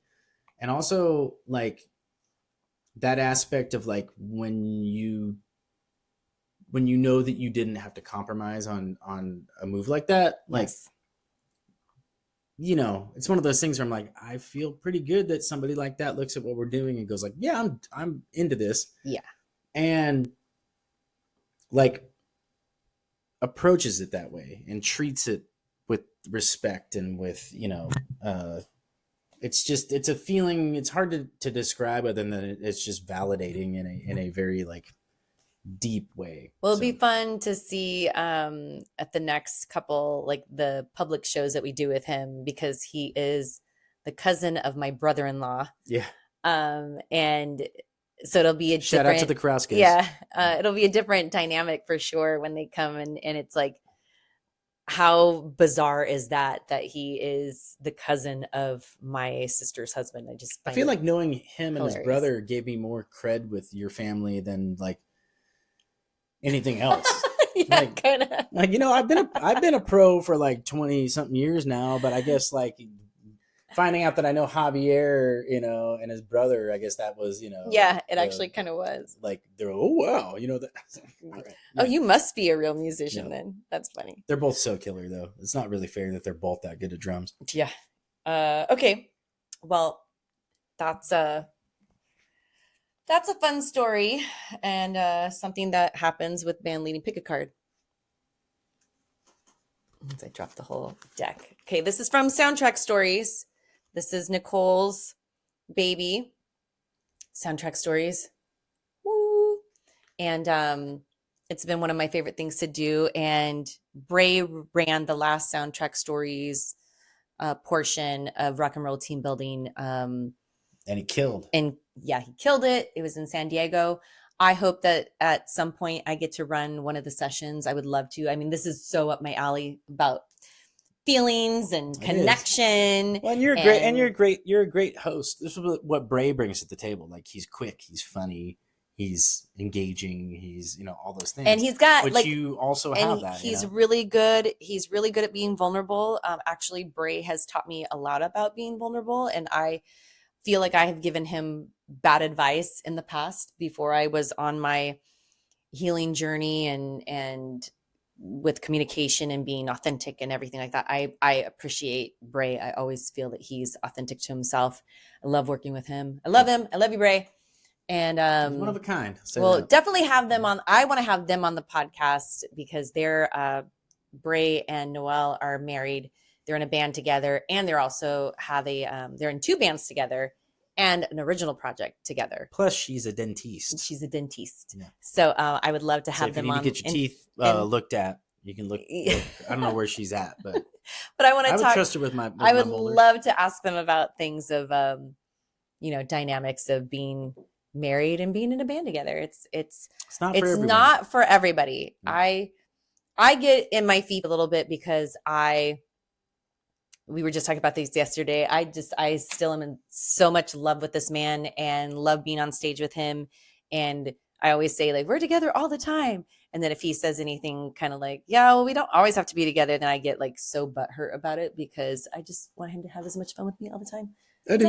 And also like that aspect of like, when you know that you didn't have to compromise on a move like that, like, yes. It's one of those things where I'm like, I feel pretty good that somebody like that looks at what we're doing and goes like, yeah, I'm into this. Yeah. And like approaches it that way and treats it with respect and with, it's a feeling. It's hard to describe other than it's just validating in a very like deep way. Well, it'll be fun to see at the next couple, like the public shows that we do with him, because he is the cousin of my brother-in-law. Yeah. And so it'll be a shout out to the Krauskes. Yeah. It'll be a different dynamic for sure when they come, and it's like, how bizarre is that he is the cousin of my sister's husband? I just I find feel it like knowing him and his hilarious. brother gave me more cred with your family than like anything else. Yeah, Like, kind of. like you know, I've been a pro for like 20 something years now, but I guess like finding out that I know Javier, you know, and his brother, I guess that was, you know, Yeah, like it actually kind of was. like they're, oh wow, you know that. All right, Oh, yeah. you must be a real musician No. then. That's funny. They're both so killer though. It's not really fair that they're both that good at drums. Yeah. Okay. Well, that's a fun story and something that happens with band leading. Pick a card. Once I dropped the whole deck. Okay, this is from Soundtrack Stories. This is Nicole's baby. Soundtrack Stories. Woo. And it's been one of my favorite things to do. And Bray ran the last Soundtrack Stories portion of Rock and Roll Team Building. And he killed. And yeah, he killed it. It was in San Diego. I hope that at some point I get to run one of the sessions. I would love to. I mean, this is so up my alley about feelings and connection. Well, and you're great, and you're a great host. This is what Bray brings to the table. Like he's quick, he's funny, he's engaging, he's, you know, all those things. And he's got which like, you also and have that. he's you know? really good. He's really good at being vulnerable. Actually, Bray has taught me a lot about being vulnerable, and I feel like I have given him bad advice in the past before I was on my healing journey and with communication and being authentic and everything like that. I appreciate Bray. I always feel that he's authentic to himself. I love working with him. I love him. I love you, Bray. And He's one of a kind. we'll definitely have them on. I want to have them on the podcast because they're Bray and Noelle are married. They're in a band together, and they're also have a they're in two bands together and an original project together. Plus, she's a dentist. She's a dentist. Yeah. So I would love to have if them you need on. to get your teeth and- looked at, you can look. I don't know where she's at, but but I want I to would talk. trust her with my. I would molars. love to ask them about things of you know, dynamics of being married and being in a band together. It's not for everyone. not for everybody. Yeah. I get in my feet a little bit because we were just talking about these yesterday. I still am in so much love with this man and love being on stage with him. And I always say, like, we're together all the time. And then if he says anything kind of like, yeah, well, we don't always have to be together, then I get like so butthurt about it because I just want him to have as much fun with me all the time. I do.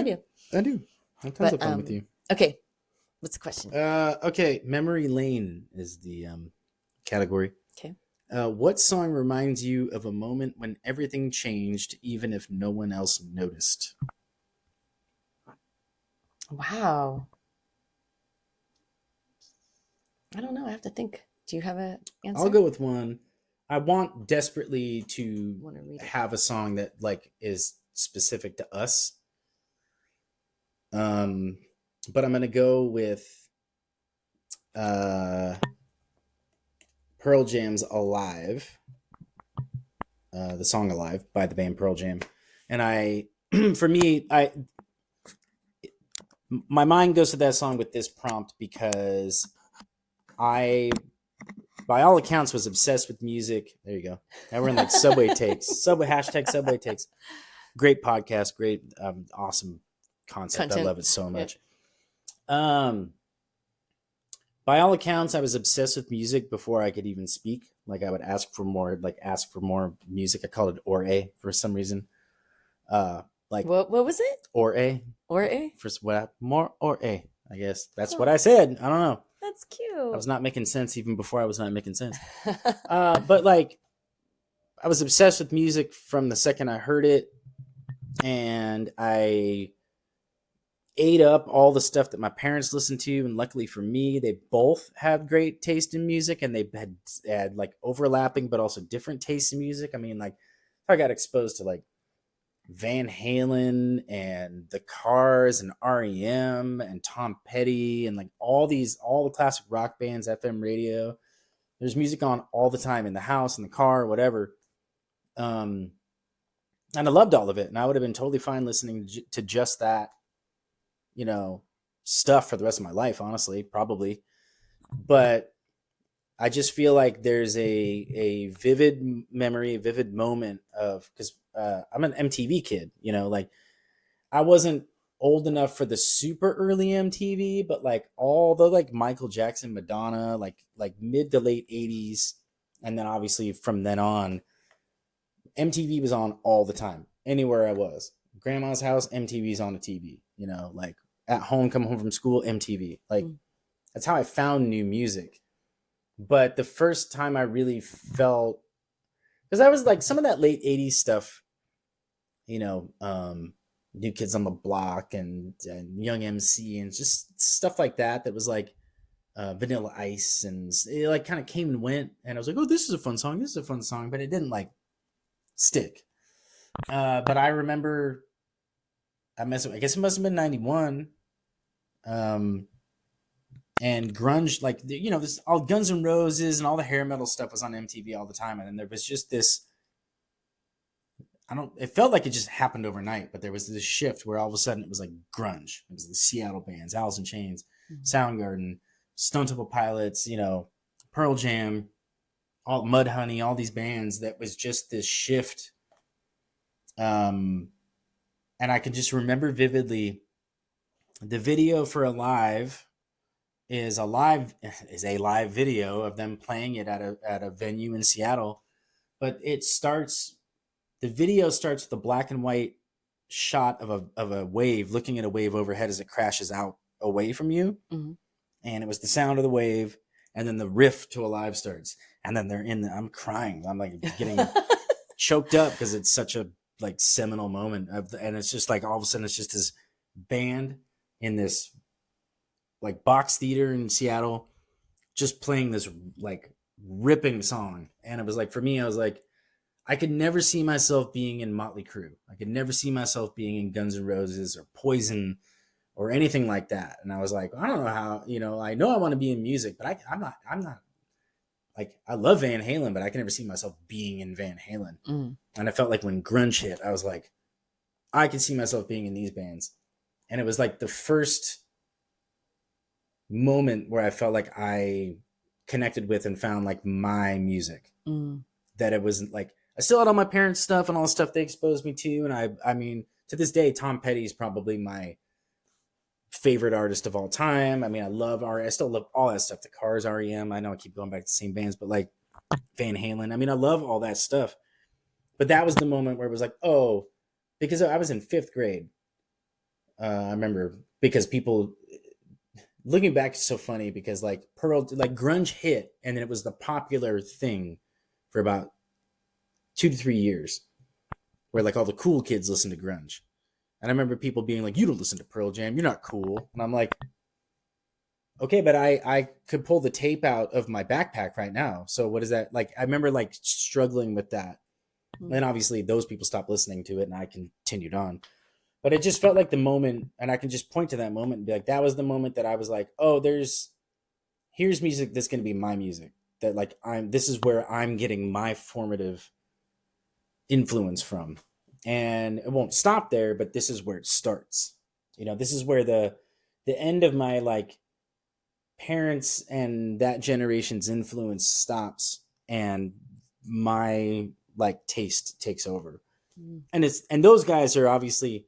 I have tons of fun with you. Okay. What's the question? Okay. Memory lane is the category. Okay. What song reminds you of a moment when everything changed, even if no one else noticed? Wow. I don't know. I have to think. Do you have an answer? I'll go with one. I want desperately to Want to read it? have a song that like is specific to us. But I'm gonna go with Pearl Jam's "Alive," the song "Alive" by the band Pearl Jam, and for me, my mind goes to that song with this prompt because I, by all accounts, was obsessed with music. There you go. Now we're in like Subway takes. Hashtag Subway takes. Great podcast. Great, awesome concept. Content. I love it so much. Yeah. By all accounts, I was obsessed with music before I could even speak. Like I would ask for more music. I called it Ore for some reason. Like what was it? Ore. Ore? For what? More Ore. I guess that's what I said. I don't know. That's cute. I was not making sense even before I was not making sense. But like, I was obsessed with music from the second I heard it, and I ate up all the stuff that my parents listened to. And luckily for me, they both have great taste in music, and they had like overlapping but also different tastes in music. I mean, like I got exposed to like Van Halen and the Cars and REM and Tom Petty and like all the classic rock bands, FM radio. There's music on all the time in the house, in the car, whatever. And I loved all of it. And I would have been totally fine listening to just that, you know, stuff for the rest of my life, honestly, probably. But I just feel like there's a vivid memory, a vivid moment of, because I'm an MTV kid, you know, like I wasn't old enough for the super early MTV, but like all the like Michael Jackson, Madonna, like mid to late 80s, and then obviously from then on, MTV was on all the time. Anywhere I was, grandma's house, MTV's on the TV. You know, like at home, come home from school, MTV. Like Mm. that's how I found new music. But the first time I really felt, because I was like some of that late 80s stuff, you know, New Kids on the Block and Young MC and just stuff like that, that was like Vanilla Ice, and it like kind of came and went, and I was like, oh, this is a fun song, this is a fun song, but it didn't like stick. But I remember, I guess it must have been 91. Um, and grunge, like, you know, this all Guns N' Roses and all the hair metal stuff was on MTV all the time. And then there was just this, it felt like it just happened overnight, but there was this shift where all of a sudden it was like grunge. It was the Seattle bands, Alice in Chains, Soundgarden, Stone Temple Pilots, you know, Pearl Jam, all Mudhoney, all these bands, that was just this shift. And I can just remember vividly the video for Alive is a live video of them playing it at a venue in Seattle. But the video starts with a black and white shot of a wave, looking at a wave overhead as it crashes out away from you. Mhm. And it was the sound of the wave, and then the riff to Alive starts, and then I'm crying. I'm like getting choked up because it's such a like seminal moment and it's just like all of a sudden it's just this band in this like box theater in Seattle just playing this like ripping song. And it was like, for me, I was like, I could never see myself being in Motley Crue. I could never see myself being in Guns N' Roses or Poison or anything like that. And I was like, I don't know how, you know I want to be in music, but I'm not like, I love Van Halen, but I can never see myself being in Van Halen. Mm. And I felt like when grunge hit, I was like, I could see myself being in these bands. And it was like the first moment where I felt like I connected with and found like my music. Mm. That it wasn't like, I still had all my parents' stuff and all the stuff they exposed me to. And I mean, to this day, Tom Petty is probably my favorite artist of all time. I mean, I still love all that stuff. The Cars, REM. I know I keep going back to the same bands, but like Van Halen. I mean, I love all that stuff. But that was the moment where it was like, oh, because I was in 5th grade. I remember, because people, looking back, it's so funny because like grunge hit, and then it was the popular thing for about 2 to 3 years, where like all the cool kids listened to grunge. And I remember people being like, you don't listen to Pearl Jam, you're not cool. And I'm like, okay, but I could pull the tape out of my backpack right now. So what is that? Like, I remember like struggling with that. And obviously those people stopped listening to it and I continued on. But it just felt like the moment, and I can just point to that moment and be like, that was the moment that I was like, oh, here's music that's going to be my music. That like, this is where I'm getting my formative influence from. And it won't stop there, but this is where it starts. You know, this is where the end of my like parents and that generation's influence stops, and my like taste takes over. And those guys are obviously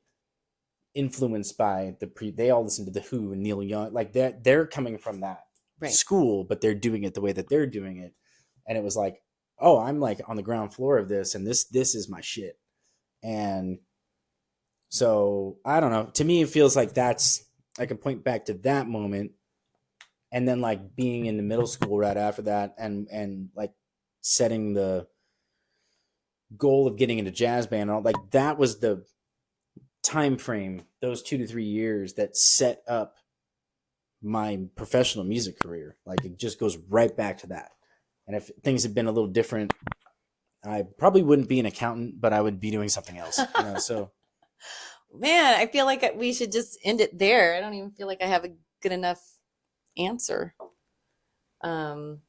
influenced by they all listen to the Who and Neil Young, like they're coming from that school, but they're doing it the way that they're doing it. And it was like, oh, I'm like on the ground floor of this, and this is my shit. And so I don't know, to me it feels like I can point back to that moment, and then like being in the middle school right after that, and like setting the goal of getting into jazz band and all, like that was the time frame, those 2 to 3 years, that set up my professional music career. Like it just goes right back to that. And if things had been a little different, I probably wouldn't be an accountant, but I would be doing something else. You know, so Man, I feel like we should just end it there. I don't even feel like I have a good enough answer. Even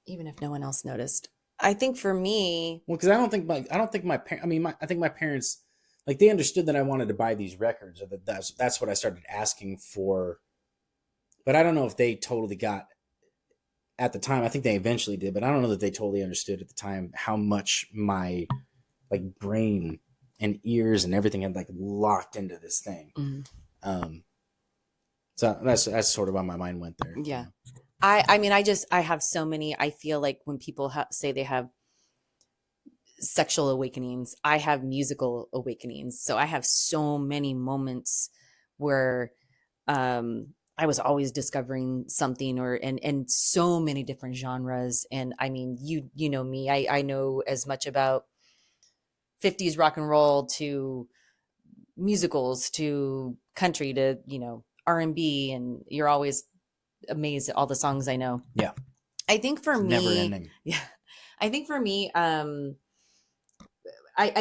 if no one else noticed. I think for me, well, because I don't think my parents. I mean, I think my parents, like, they understood that I wanted to buy these records, or that's what I started asking for But I don't know if they totally got at the time. I think they eventually did, but I don't know that they totally understood at the time how much my like brain and ears and everything had like locked into this thing. Mhm. So that's sort of why my mind went there. Yeah. I mean, I have so many. I feel like when people say they have sexual awakenings, I have musical awakenings. So I have so many moments where I was always discovering something, or and so many different genres. And I mean, you know me, I know as much about 50s rock and roll to musicals to country to, R&B, and you're always amazed at all the songs I know. Yeah. I think for It's me, never ending. yeah, I think for me, I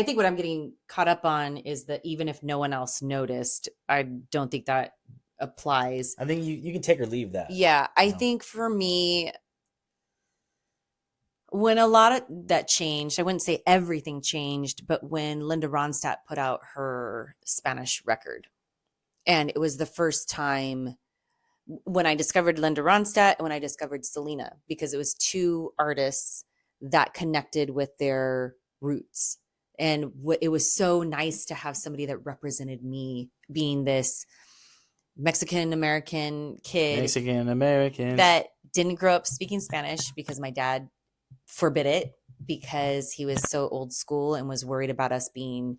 think what I'm getting caught up on is that even if no one else noticed, I don't think that applies. I think you can take or leave that. Yeah, I No. think for me, when a lot of that changed, I wouldn't say everything changed, but when Linda Ronstadt put out her Spanish record, and it was the first time when I discovered Linda Ronstadt and when I discovered Selena, because it was two artists that connected with their roots. And it was so nice to have somebody that represented me, being this Mexican American kid Mexican Americans. that didn't grow up speaking Spanish because my dad forbid it, because he was so old school and was worried about us being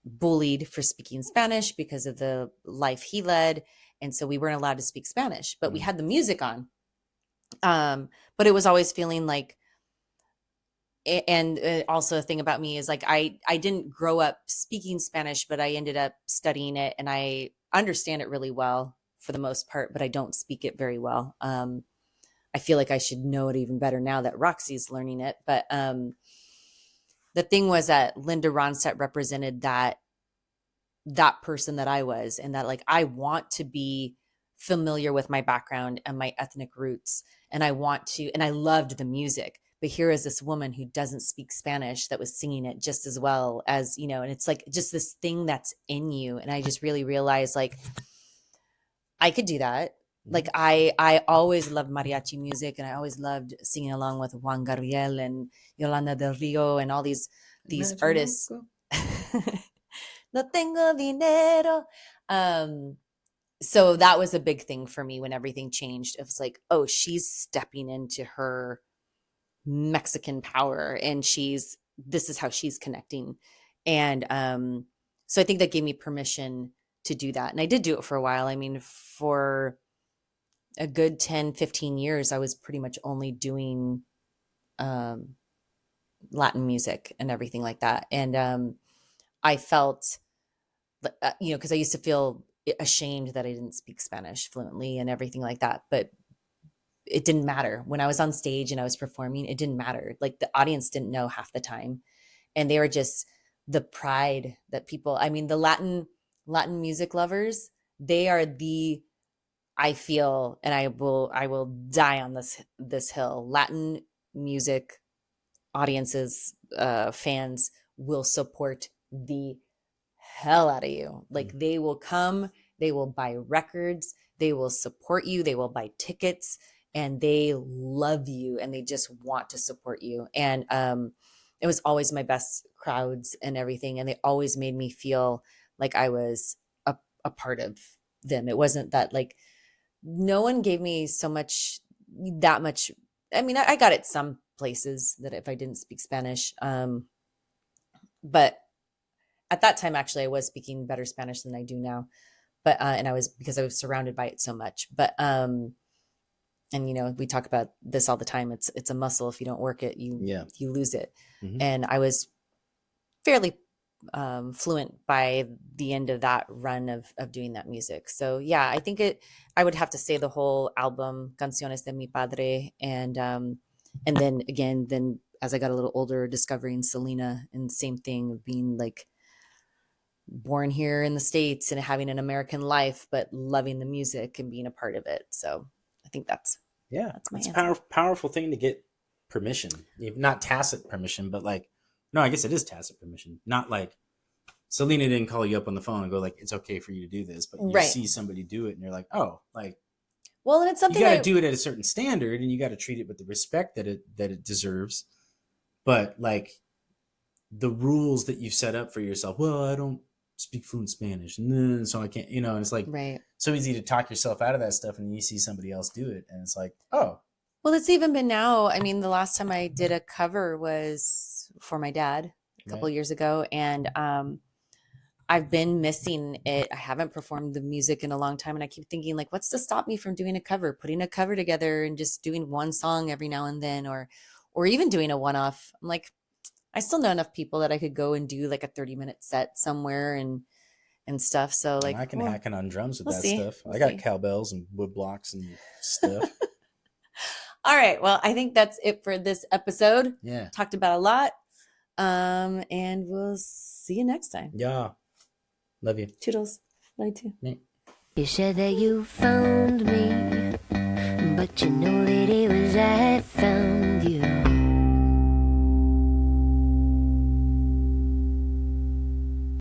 bullied for speaking Spanish because of the life he led. And so we weren't allowed to speak Spanish, but we had the music on. But it was always feeling like, and also a thing about me is like, I didn't grow up speaking Spanish, but I ended up studying it, and I understand it really well for the most part, but I don't speak it very well. I feel like I should know it even better now that Roxy's learning it. But the thing was that Linda Ronstadt represented that person that I was, and that like, I want to be familiar with my background and my ethnic roots. And I loved the music, but here is this woman who doesn't speak Spanish that was singing it just as well as, and it's like just this thing that's in you. And I just really realized like, I could do that. Like I always loved mariachi music, and I always loved singing along with Juan Gabriel and Yolanda del Rio and all these artists. No tengo dinero. So that was a big thing for me when everything changed. It was like, oh, she's stepping into her Mexican power, and this is how she's connecting. And so I think that gave me permission to do that. And I did do it for a while. I mean, for a good 10, 15 years, I was pretty much only doing Latin music and everything like that. And I felt, because I used to feel ashamed that I didn't speak Spanish fluently and everything like that. But it didn't matter. When I was on stage and I was performing, it didn't matter. Like, the audience didn't know half the time. And they were just the pride that people, I mean, the Latin music lovers, they are I feel, and I will die on this hill. Latin music audiences, fans will support the hell out of you. Like, they will come, they will buy records, they will support you, they will buy tickets, and they love you, and they just want to support you. And it was always my best crowds and everything, and they always made me feel like I was a part of them. It wasn't that, like, no one gave me that much. I mean, I got it some places that if I didn't speak Spanish, but at that time, actually, I was speaking better Spanish than I do now. But and because I was surrounded by it so much. But and we talk about this all the time. It's a muscle. If you don't work it, you lose it. Mm-hmm. And I was fairly fluent by the end of that run of doing that music. So yeah, I think I would have to say the whole album, Canciones de mi Padre, and then again, as I got a little older, discovering Selena, and same thing of being like born here in the States and having an American life, but loving the music and being a part of it. So I think that's my answer. Powerful thing to get permission, not tacit permission, but like, no, I guess it is tacit permission. Not like Selena didn't call you up on the phone and go like, it's okay for you to do this, but you Right. see somebody do it and you're like, oh, like Well, and it's you something got to do it at a certain standard and you got to treat it with the respect that it deserves. But like the rules that you set up for yourself, well, I don't speak fluent Spanish, and so I can't, and it's like right. so easy to talk yourself out of that stuff, and then you see somebody else do it, and it's like, oh, Well, it's even been now. I mean, the last time I did a cover was for my dad a couple right. years ago, and I've been missing it. I haven't performed the music in a long time, and I keep thinking, like, what's to stop me from doing a cover, putting a cover together, and just doing one song every now and then, or even doing a one-off. I'm like, I still know enough people that I could go and do like a 30-minute set somewhere and stuff. So And like, I can well, hack on drums with we'll that see. stuff. We'll I got see. cowbells and wood blocks and stuff. All right. Well, I think that's it for this episode. Yeah. Talked about a lot. And we'll see you next time. Yeah. Love you. Toodles. Love you too. Yeah. You said that you found me, but you know that it was I found you.